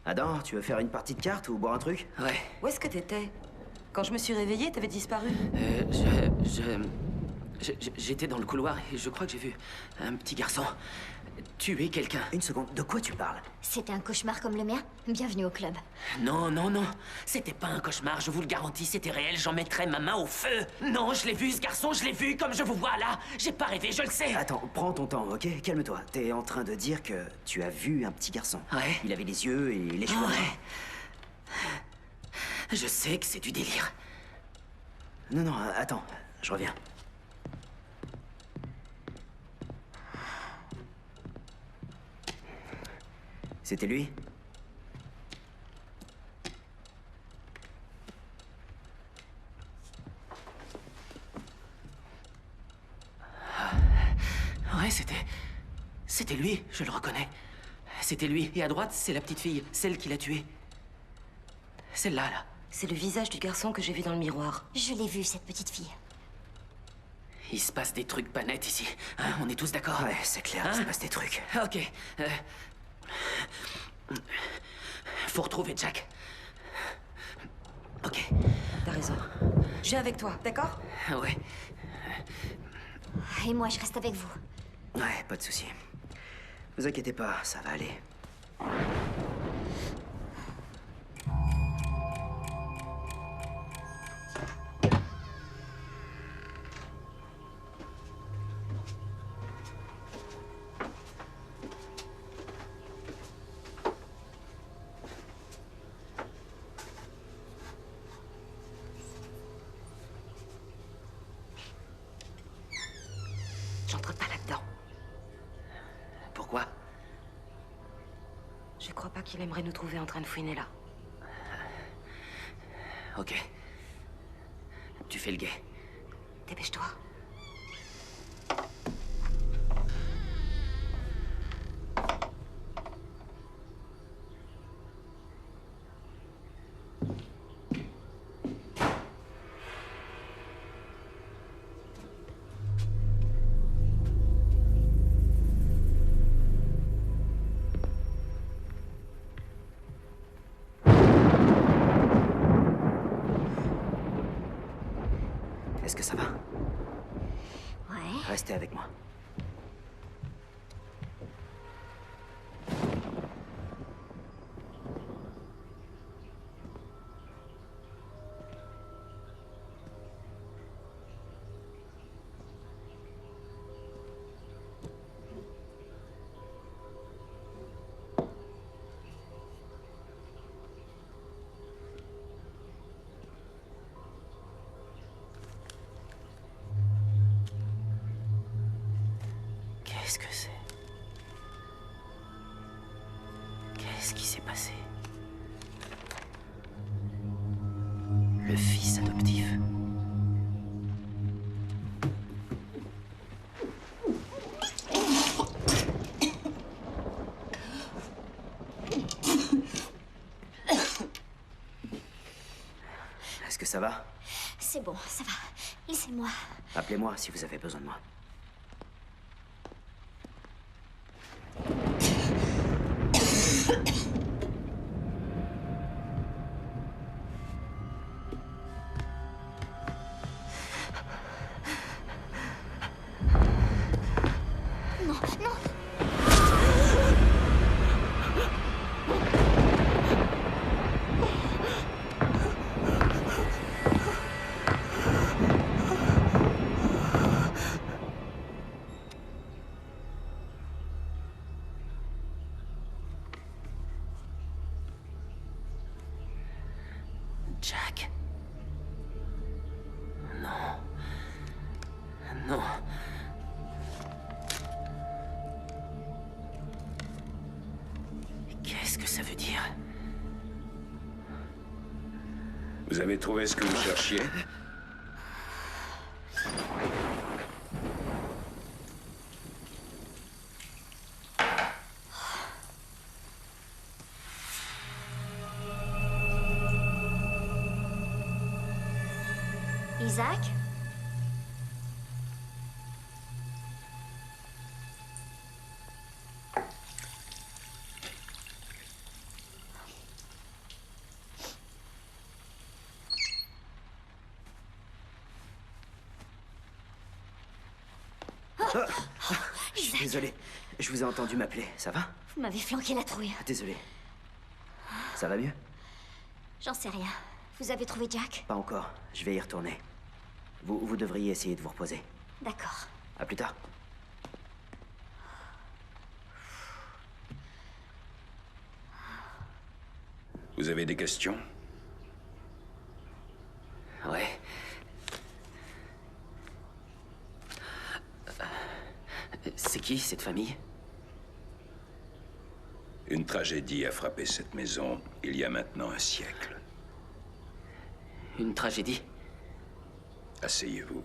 Adam, tu veux faire une partie de cartes ou boire un truc? Ouais. Où est-ce que t'étais? Quand je me suis réveillée, t'avais disparu. J'étais dans le couloir et je crois que j'ai vu un petit garçon tuer quelqu'un. Une seconde, de quoi tu parles? C'était un cauchemar comme le mien? Bienvenue au club. Non, non, non. C'était pas un cauchemar, je vous le garantis, c'était réel. J'en mettrais ma main au feu. Non, je l'ai vu, ce garçon, je l'ai vu comme je vous vois là. J'ai pas rêvé, je le sais. Attends, prends ton temps, ok? Calme-toi. T'es en train de dire que tu as vu un petit garçon. Ouais. Il avait les yeux et les cheveux. Ouais. Je sais que c'est du délire. Non, non, attends, je reviens. C'était lui? Ouais, c'était lui, je le reconnais. C'était lui. Et à droite, c'est la petite fille, celle qui l'a tué. Celle-là, là. C'est le visage du garçon que j'ai vu dans le miroir. Je l'ai vue, cette petite fille. Il se passe des trucs pas nets ici. Hein, on est tous d'accord? Ouais, c'est clair, il se passe des trucs. Ok. Faut retrouver Jack. Ok. T'as raison. Je viens avec toi, d'accord? Ouais. Et moi, je reste avec vous. Ouais, pas de souci. Vous inquiétez pas, ça va aller. J'entre pas là-dedans. Pourquoi? Je crois pas qu'il aimerait nous trouver en train de fouiner là. Ok. Tu fais le guet. Dépêche-toi. Est-ce que ça va? Ouais. Restez avec moi. Qu'est-ce que c'est? Qu'est-ce qui s'est passé? Le fils adoptif. Est-ce que ça va? C'est bon, ça va. Laissez-moi. Appelez-moi si vous avez besoin de moi. Non, non. Jack. Non. Non. Qu'est-ce que ça veut dire? Vous avez trouvé ce que vous cherchiez? Isaac? Je suis désolé. Je vous ai entendu m'appeler. Ça va? Vous m'avez flanqué la trouille. Désolé. Ça va mieux? J'en sais rien. Vous avez trouvé Jack? Pas encore. Je vais y retourner. Vous devriez essayer de vous reposer. D'accord. À plus tard. Vous avez des questions? Ouais. C'est qui, cette famille? Une tragédie a frappé cette maison il y a maintenant un siècle. Une tragédie? Asseyez-vous.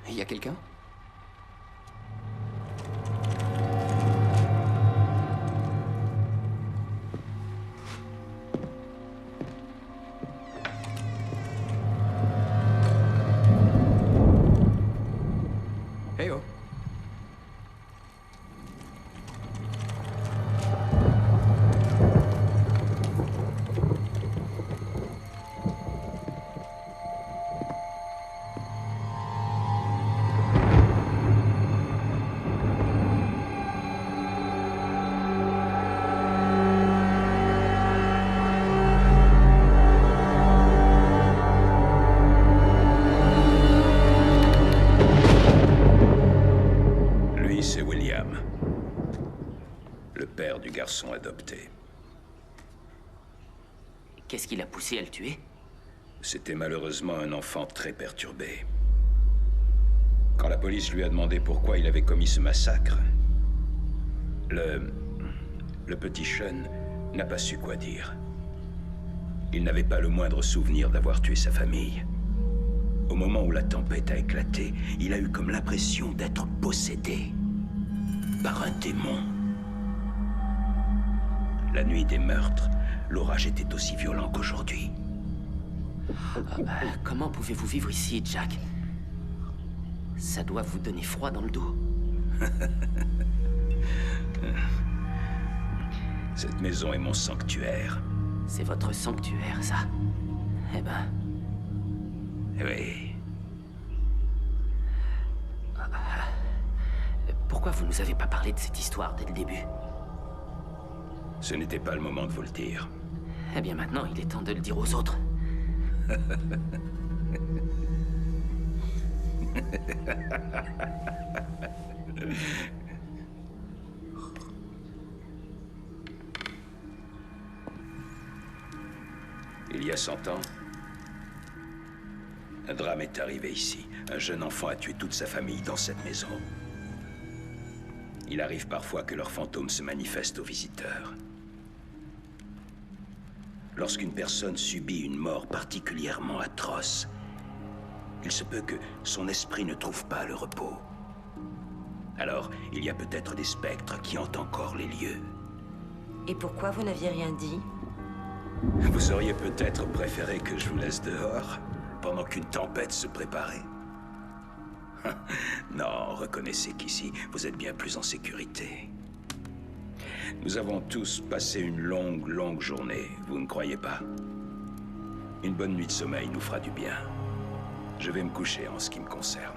Il y a quelqu'un? Hey oh. Lui, c'est William, le père du garçon adopté. Qu'est-ce qui l'a poussé à le tuer? C'était malheureusement un enfant très perturbé. Quand la police lui a demandé pourquoi il avait commis ce massacre, le petit Sean n'a pas su quoi dire. Il n'avait pas le moindre souvenir d'avoir tué sa famille. Au moment où la tempête a éclaté, il a eu comme l'impression d'être possédé par un démon. La nuit des meurtres, l'orage était aussi violent qu'aujourd'hui. Comment pouvez-vous vivre ici, Jack? Ça doit vous donner froid dans le dos. Cette maison est mon sanctuaire. C'est votre sanctuaire, ça? Eh ben... Oui. Pourquoi vous nous avez pas parlé de cette histoire dès le début? Ce n'était pas le moment de vous le dire. Eh bien maintenant, il est temps de le dire aux autres. Il y a 100 ans, un drame est arrivé ici. Un jeune enfant a tué toute sa famille dans cette maison. Il arrive parfois que leur fantôme se manifeste aux visiteurs. Lorsqu'une personne subit une mort particulièrement atroce, il se peut que son esprit ne trouve pas le repos. Alors, il y a peut-être des spectres qui hantent encore les lieux. Et pourquoi vous n'aviez rien dit? Vous auriez peut-être préféré que je vous laisse dehors, pendant qu'une tempête se préparait. Non, reconnaissez qu'ici, vous êtes bien plus en sécurité. Nous avons tous passé une longue journée, vous ne croyez pas? Une bonne nuit de sommeil nous fera du bien. Je vais me coucher en ce qui me concerne.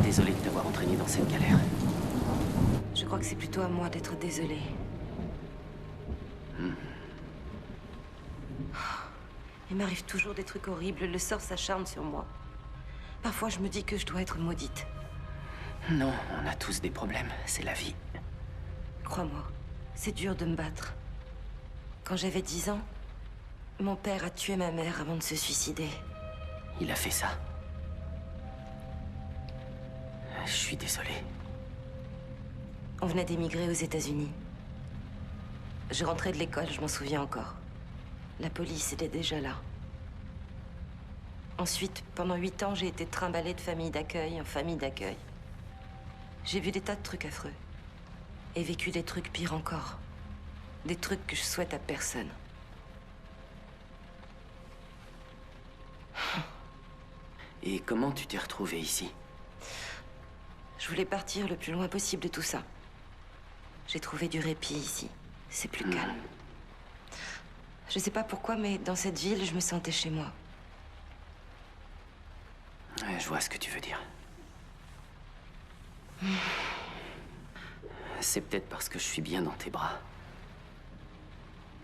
Désolé de t'avoir entraîné dans cette galère. Je crois que c'est plutôt à moi d'être désolée. Il m'arrive toujours des trucs horribles. Le sort s'acharne sur moi. Parfois, je me dis que je dois être maudite. Non, on a tous des problèmes. C'est la vie. Crois-moi, c'est dur de me battre. Quand j'avais 10 ans, mon père a tué ma mère avant de se suicider. Il a fait ça. Je suis désolé. On venait d'émigrer aux États-Unis. Je rentrais de l'école, je m'en souviens encore. La police était déjà là. Ensuite, pendant 8 ans, j'ai été trimballée de famille d'accueil en famille d'accueil. J'ai vu des tas de trucs affreux. Et vécu des trucs pires encore. Des trucs que je souhaite à personne. Et comment tu t'es retrouvée ici? Je voulais partir le plus loin possible de tout ça. J'ai trouvé du répit ici. C'est plus calme. Je sais pas pourquoi, mais dans cette ville, je me sentais chez moi. Ouais, je vois ce que tu veux dire. C'est peut-être parce que je suis bien dans tes bras.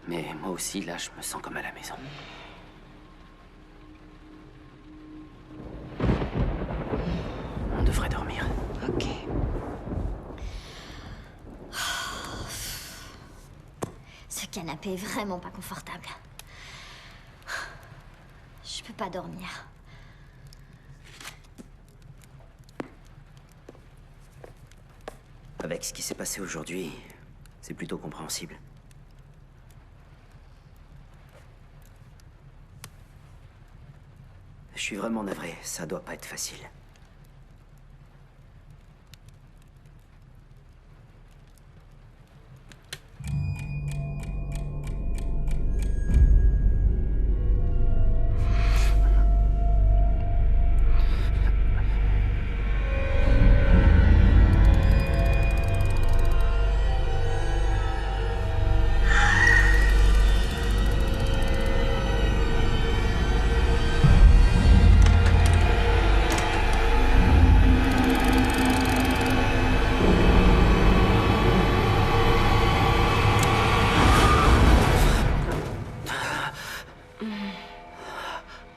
Mais moi aussi, là, je me sens comme à la maison. On devrait dormir. Ok. Ce canapé est vraiment pas confortable. Je peux pas dormir. Avec ce qui s'est passé aujourd'hui, c'est plutôt compréhensible. Je suis vraiment navré, ça doit pas être facile.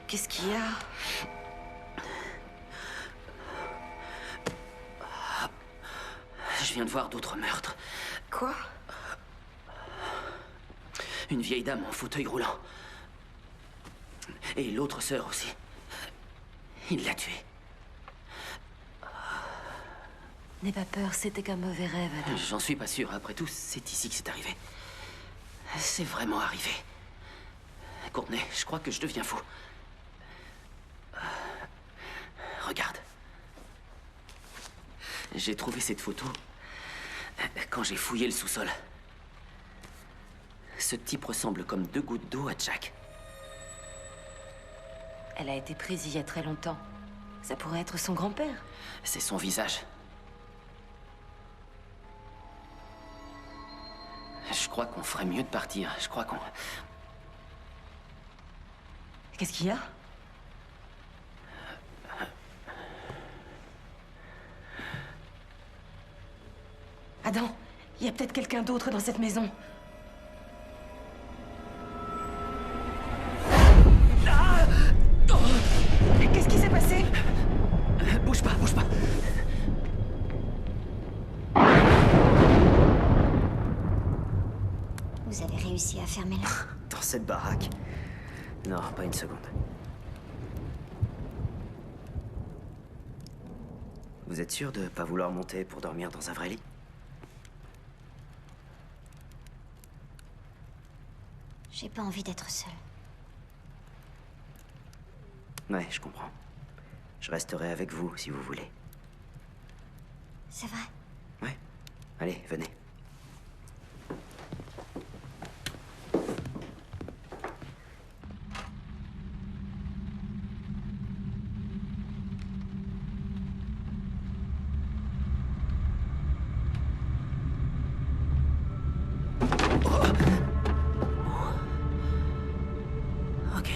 Qu'est-ce qu'il y a? Je viens de voir d'autres meurtres. Quoi? Une vieille dame en fauteuil roulant. Et l'autre sœur aussi. Il l'a tuée. N'aie pas peur, c'était qu'un mauvais rêve, Adam. J'en suis pas sûr. Après tout, c'est ici que c'est arrivé. C'est vraiment arrivé. Courtney, je crois que je deviens fou. Regarde. J'ai trouvé cette photo quand j'ai fouillé le sous-sol. Ce type ressemble comme 2 gouttes d'eau à Jack. Elle a été prise il y a très longtemps. Ça pourrait être son grand-père. C'est son visage. Je crois qu'on ferait mieux de partir. Je crois qu'on... Qu'est-ce qu'il y a? Adam, il y a peut-être quelqu'un d'autre dans cette maison. Qu'est-ce qui s'est passé? Bouge pas, bouge pas. Vous avez réussi à fermer là? Dans cette baraque? Non, pas une seconde. Vous êtes sûr de pas vouloir monter pour dormir dans un vrai lit? J'ai pas envie d'être seule. Ouais, je comprends. Je resterai avec vous si vous voulez. C'est vrai? Ouais. Allez, venez. Ok.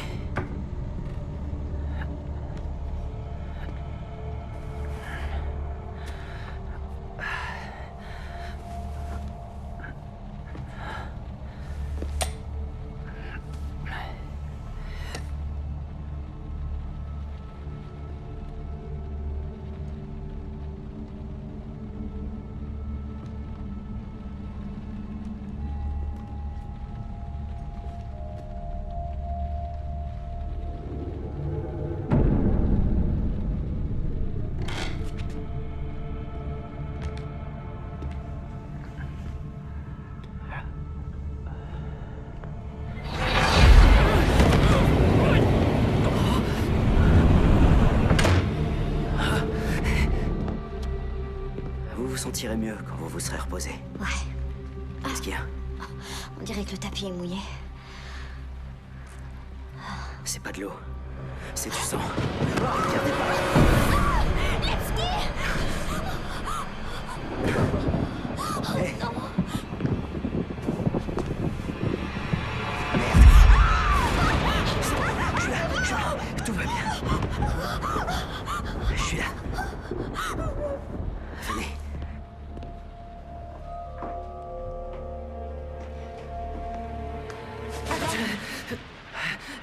irai mieux quand vous vous serez reposé. Ouais. Qu'est-ce qu'il y a? On dirait que le tapis est mouillé. C'est pas de l'eau. C'est du sang. Hey. Tout va bien. Je suis là. Venez.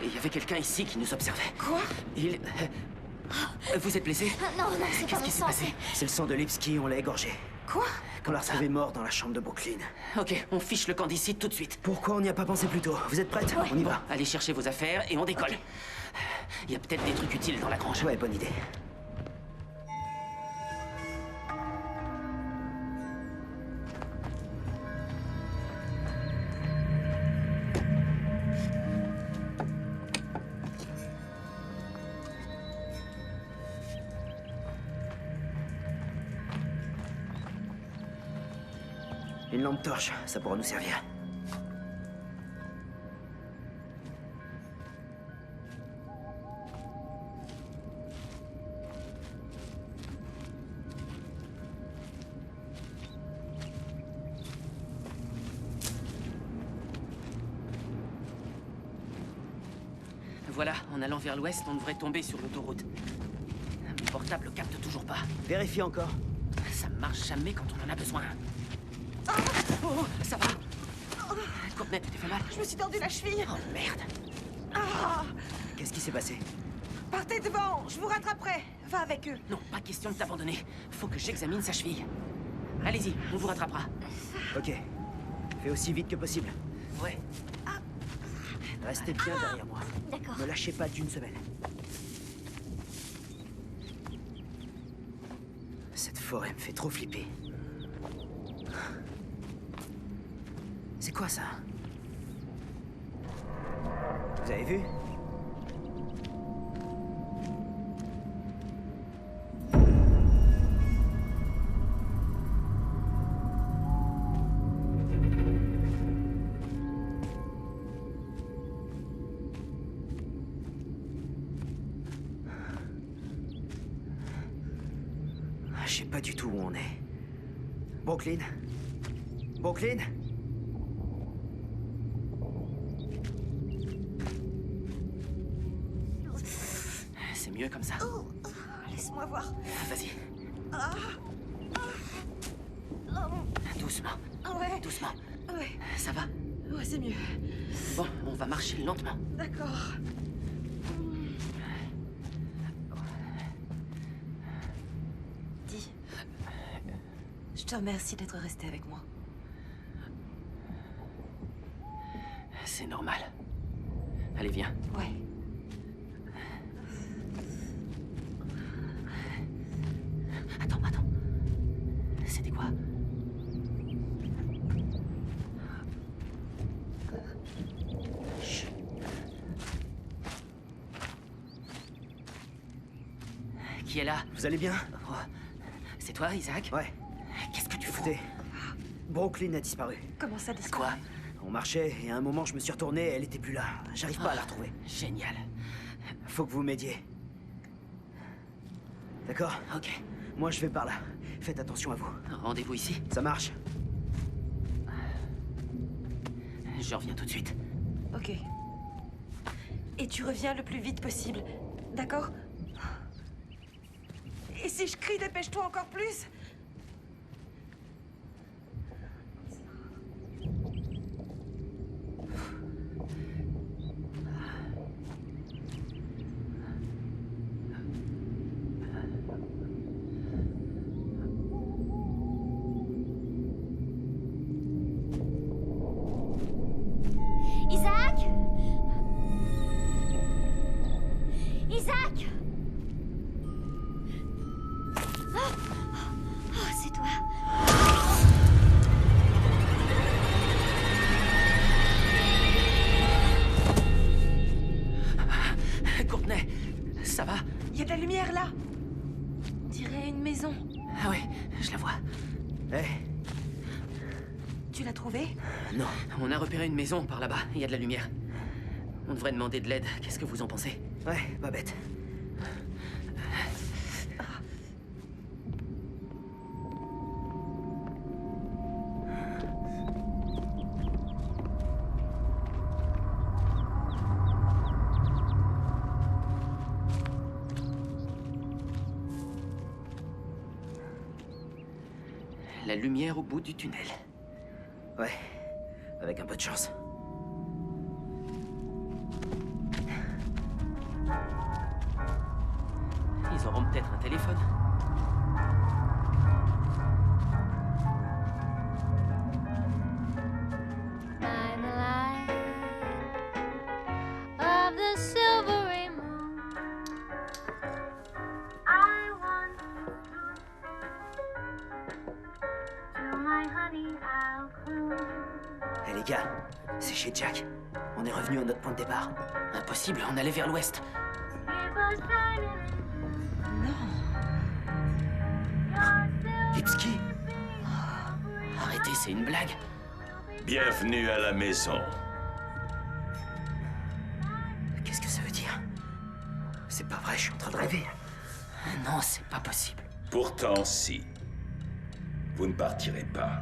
Il y avait quelqu'un ici qui nous observait. Quoi? Il... Vous êtes blessé? Non, non, c'est pas Qu'est-ce mon qui s'est sang, passé? C'est le sang de Lipski, on l'a égorgé. Quoi? On l'a retrouvé mort dans la chambre de Brooklyn. Ok, on fiche le camp d'ici tout de suite. Pourquoi on n'y a pas pensé plus tôt? Vous êtes prête? On y va. Allez chercher vos affaires et on décolle. Ok. Il y a peut-être des trucs utiles dans la grange. Ouais, bonne idée. Une lampe torche, ça pourra nous servir. Voilà, en allant vers l'ouest, on devrait tomber sur l'autoroute. Mon portable capte toujours pas. Vérifie encore. Ça marche jamais quand on en a besoin. Oh, ça va? Courtenay, tu t'es fait mal? Je me suis tordu la cheville. Oh merde. Qu'est-ce qui s'est passé? Partez devant, je vous rattraperai. Va avec eux. Non, pas question de t'abandonner. Faut que j'examine sa cheville. Allez-y, on vous rattrapera. Ok. Fais aussi vite que possible. Ouais. Restez bien derrière moi. D'accord. Ne lâchez pas d'une semelle. Cette forêt me fait trop flipper. C'est quoi ça? Vous avez vu? Je sais pas du tout où on est. Brooklyn? Brooklyn? C'est mieux comme ça. Laisse-moi voir. Vas-y. Doucement. Ouais. Doucement. Ouais. Ça va? Ouais, c'est mieux. Bon, on va marcher lentement. D'accord. Dis. Je te remercie d'être resté avec moi. C'est normal. Allez, viens. Ouais. Attends, attends. C'était quoi? Chut. Qui est là? Vous allez bien? Oh, c'est toi, Isaac? Ouais. Qu'est-ce que tu fous? Écoutez, Brooklyn a disparu. Comment ça disparaît? Quoi? On marchait et à un moment je me suis retourné et elle était plus là. J'arrive pas à la retrouver. Génial. Faut que vous m'aidiez. D'accord? Ok. Moi je vais par là. Faites attention à vous. Rendez-vous ici. Ça marche? Je reviens tout de suite. Ok. Et tu reviens le plus vite possible. D'accord? Et si je crie, dépêche-toi encore plus? Isaac? Isaac? Tu l'as trouvé? Non. On a repéré une maison par là-bas. Il y a de la lumière. On devrait demander de l'aide. Qu'est-ce que vous en pensez? Ouais, pas bête. La lumière au bout du tunnel. Ouais, avec un peu de chance. Ils auront peut-être un téléphone. Find the light of the silvery moon. I want to my honey I'll croon. Eh les gars, c'est chez Jack. On est revenu à notre point de départ. Impossible, on allait vers l'ouest. It was shining. Lipski? Arrêtez, c'est une blague. Bienvenue à la maison. Qu'est-ce que ça veut dire? C'est pas vrai, je suis en train de rêver. Non, c'est pas possible. Pourtant, si. Vous ne partirez pas.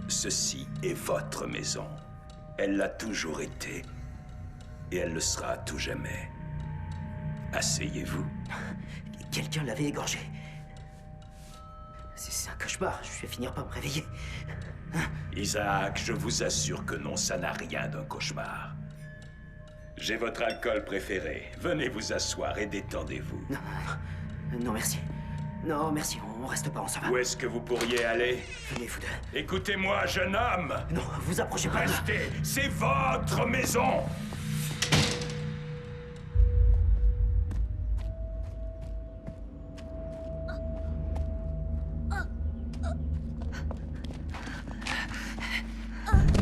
Ceci est votre maison. Elle l'a toujours été. Et elle le sera à tout jamais. Asseyez-vous. Quelqu'un l'avait égorgé. C'est un cauchemar, je vais finir par me réveiller. Isaac, je vous assure que non, ça n'a rien d'un cauchemar. J'ai votre alcool préféré. Venez vous asseoir et détendez-vous. Non, merci. Non, merci, on reste pas ensemble. Où est-ce que vous pourriez aller? Venez, vous deux. Écoutez-moi, jeune homme. Non, vous approchez pas. Restez, c'est votre maison.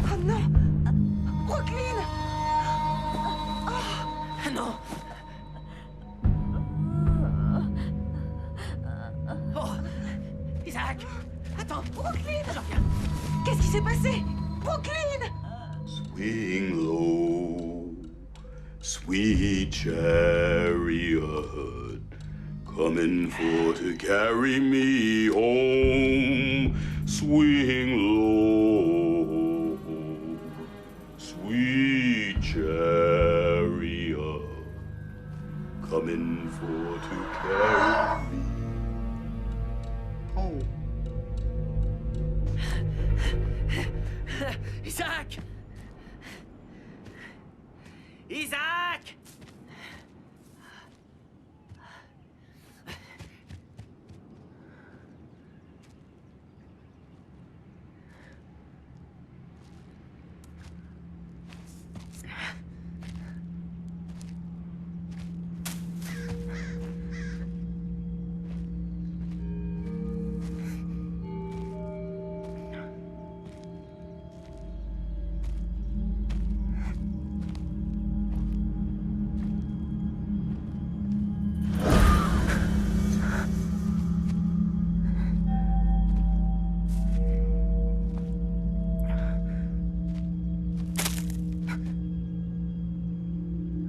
Oh non! Brooklyn! Non! Oh! Isaac! Attends! Brooklyn! Je reviens! Qu'est-ce qui s'est passé? Brooklyn! Swing low, sweet chariot, coming for to carry me home. Swing low, sweet chariot, coming for to carry me home. Isaac! Isaac!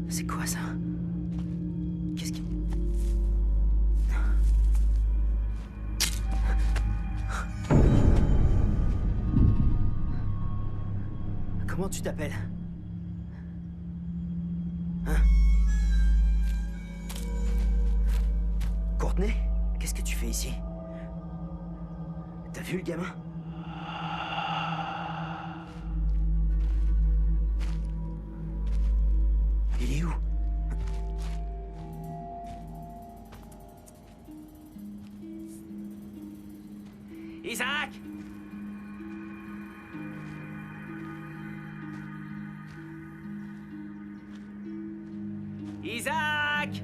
C'est quoi ça? Qu'est-ce qui... Comment tu t'appelles? Hein? Courtney? Qu'est-ce que tu fais ici? T'as vu le gamin? Il est où? Isaac! Isaac!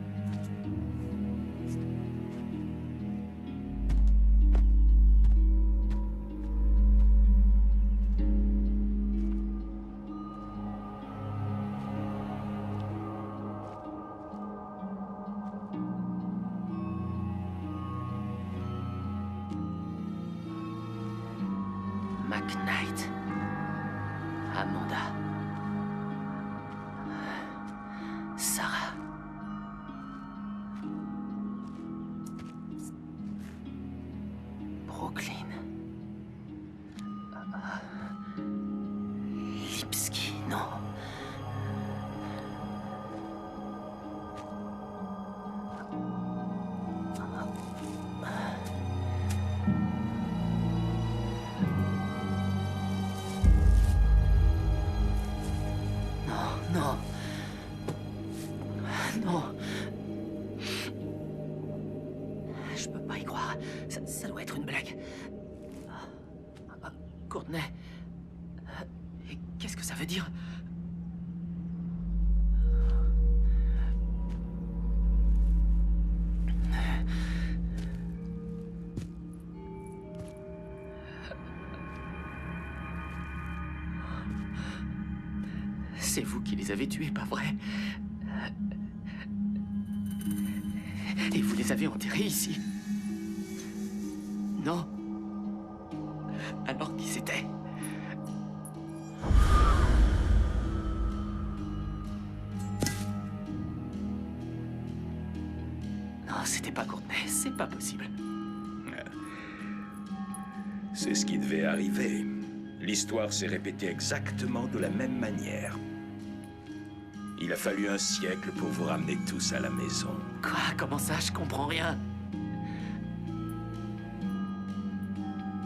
McKnight. Amanda. Sarah. Brooklyn. Lipski, non. Non. Non. Je peux pas y croire. Ça doit être une blague. Courtney. Et qu'est-ce que ça veut dire? C'est vous qui les avez tués, pas vrai? Et vous les avez enterrés ici? Non? Alors qui c'était? Non, c'était pas Courtney, c'est pas possible. C'est ce qui devait arriver. L'histoire s'est répétée exactement de la même manière. Il a fallu un siècle pour vous ramener tous à la maison. Quoi? Comment ça? Je comprends rien.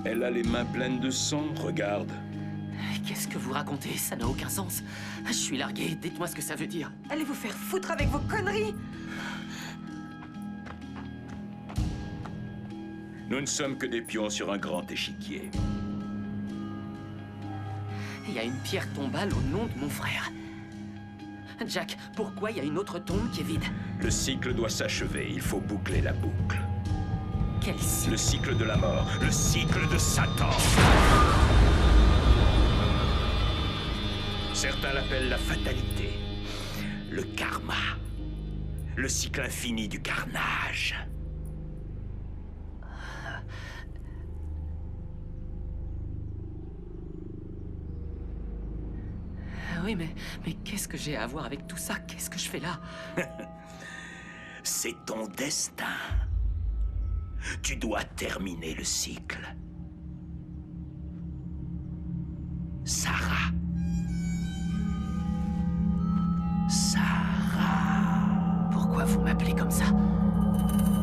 Elle a les mains pleines de sang, regarde. Qu'est-ce que vous racontez? Ça n'a aucun sens. Je suis largué, dites-moi ce que ça veut dire. Allez vous faire foutre avec vos conneries! Nous ne sommes que des pions sur un grand échiquier. Il y a une pierre tombale au nom de mon frère. Jack, pourquoi il y a une autre tombe qui est vide? Le cycle doit s'achever, il faut boucler la boucle. Quel cycle? Le cycle de la mort, le cycle de Satan. Certains l'appellent la fatalité, le karma, le cycle infini du carnage. Oui, mais qu'est-ce que j'ai à voir avec tout ça? Qu'est-ce que je fais là? C'est ton destin. Tu dois terminer le cycle. Sarah. Sarah. Pourquoi vous m'appelez comme ça?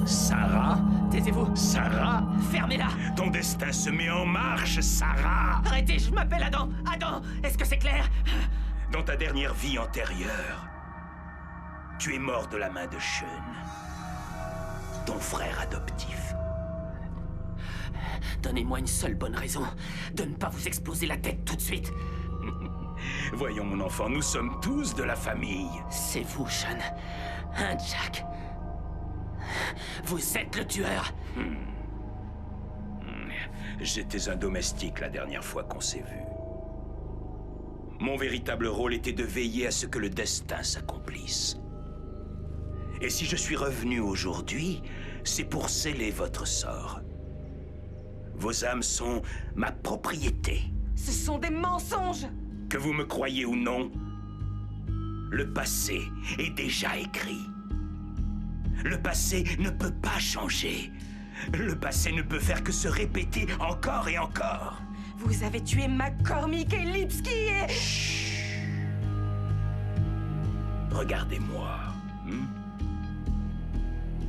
Sarah? Taisez-vous. Sarah? Fermez-la. Ton destin se met en marche, Sarah. Arrêtez, je m'appelle Adam. Adam, est-ce que c'est clair? Dans ta dernière vie antérieure, tu es mort de la main de Sean, ton frère adoptif. Donnez-moi une seule bonne raison de ne pas vous exploser la tête tout de suite. Voyons, mon enfant, nous sommes tous de la famille. C'est vous, Sean. Hein, Jack? Vous êtes le tueur. J'étais un domestique la dernière fois qu'on s'est vu. Mon véritable rôle était de veiller à ce que le destin s'accomplisse. Et si je suis revenu aujourd'hui, c'est pour sceller votre sort. Vos âmes sont ma propriété. Ce sont des mensonges! Que vous me croyez ou non, le passé est déjà écrit. Le passé ne peut pas changer. Le passé ne peut faire que se répéter encore et encore. Vous avez tué McCormick et Lipski et... Chut. Regardez-moi.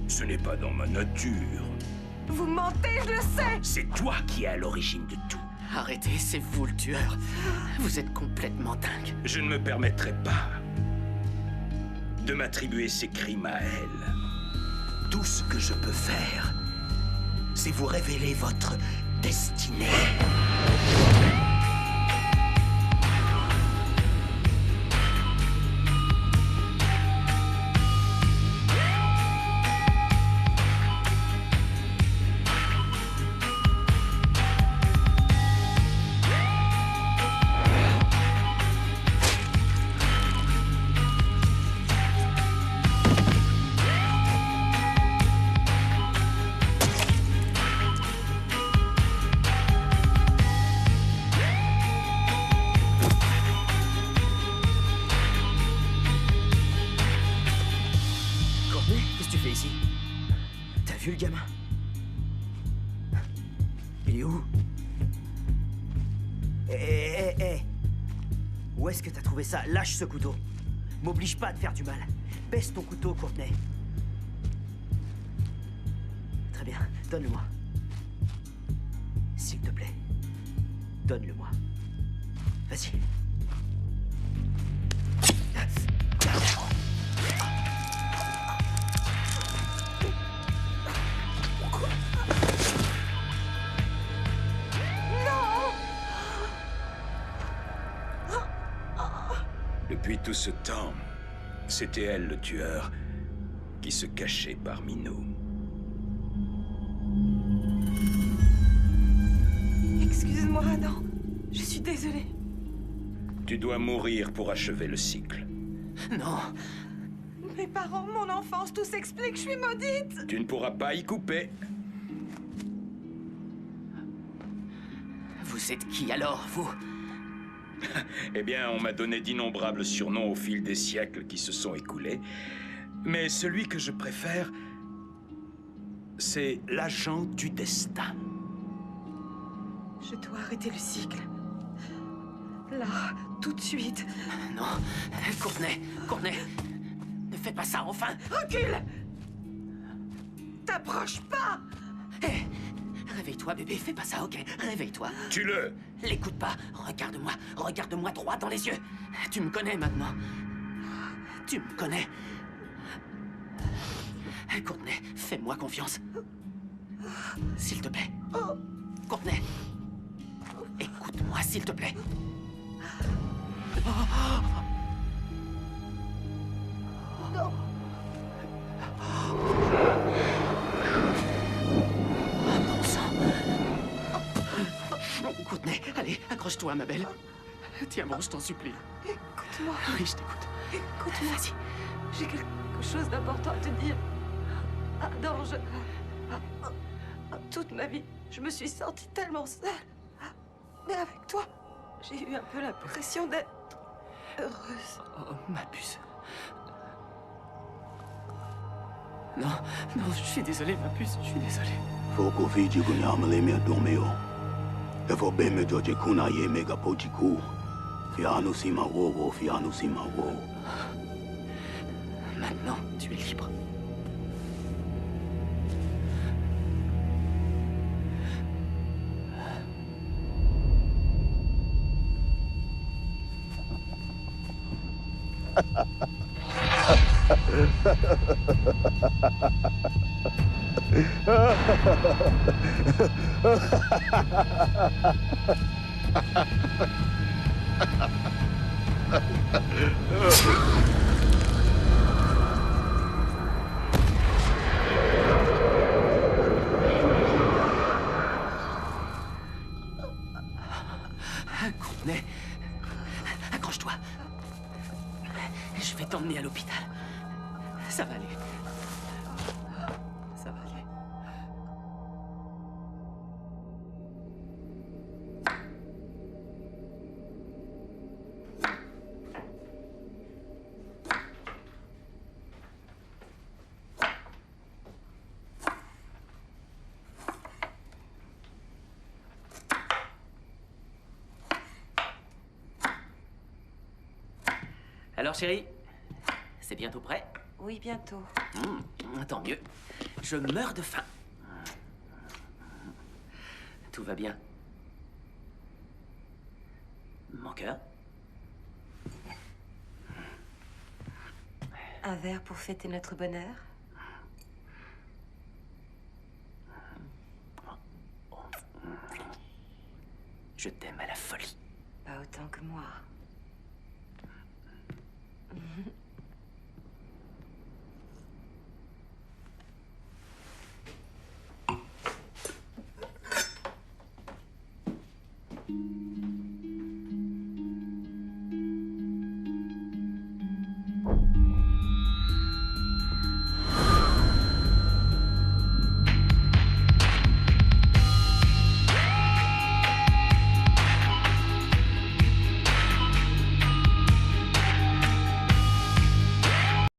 Ce n'est pas dans ma nature. Vous mentez, je le sais! C'est toi qui es à l'origine de tout. Arrêtez, c'est vous le tueur. Vous êtes complètement dingue. Je ne me permettrai pas de m'attribuer ces crimes à elle. Tout ce que je peux faire, c'est vous révéler votre destinée. hé! Où est-ce que t'as trouvé ça? Lâche ce couteau. M'oblige pas à te faire du mal. Baisse ton couteau, Courtney. Très bien, donne-le-moi. S'il te plaît, donne-le-moi. Vas-y. Depuis tout ce temps, c'était elle le tueur qui se cachait parmi nous. Excuse-moi, non. Je suis désolée. Tu dois mourir pour achever le cycle. Non. Mes parents, mon enfance, tout s'explique, je suis maudite. Tu ne pourras pas y couper. Vous êtes qui alors, vous? Eh bien, on m'a donné d'innombrables surnoms au fil des siècles qui se sont écoulés. Mais celui que je préfère, c'est l'agent du destin. Je dois arrêter le cycle. Là, tout de suite. Non, Courtney, ne fais pas ça, enfin. Recule! T'approches pas! Hé, réveille-toi, bébé, fais pas ça, ok? Réveille-toi. Tue-le! L'écoute pas, regarde-moi droit dans les yeux. Tu me connais maintenant. Tu me connais. Courtney, fais-moi confiance. S'il te plaît. Courtney, écoute-moi, s'il te plaît. Non. Bon sang. Courtney, allez, accroche-toi, ma belle. Tiens bon, je t'en supplie. Écoute-moi. Oui, je t'écoute. Écoute-moi. Vas-y. J'ai quelque chose d'important à te dire. Adam, toute ma vie, je me suis sentie tellement seule. Mais avec toi, j'ai eu un peu l'impression d'être heureuse. Oh, ma puce. Non, je suis désolé, ma puce, je suis désolé. Foko Fiji kunyamale me domeo. Efo beme joje kuna ye mega pochiku. Fianu sima wo, fianu sima wo. Maintenant, tu es libre. Courtney, accroche-toi. Je vais t'emmener à l'hôpital. Ça va aller. Ça va aller. Alors, chérie, c'est bientôt prêt? Oui, bientôt. Tant mieux. Je meurs de faim. Tout va bien. Mon cœur? Un verre pour fêter notre bonheur? Je t'aime à la folie. Pas autant que moi.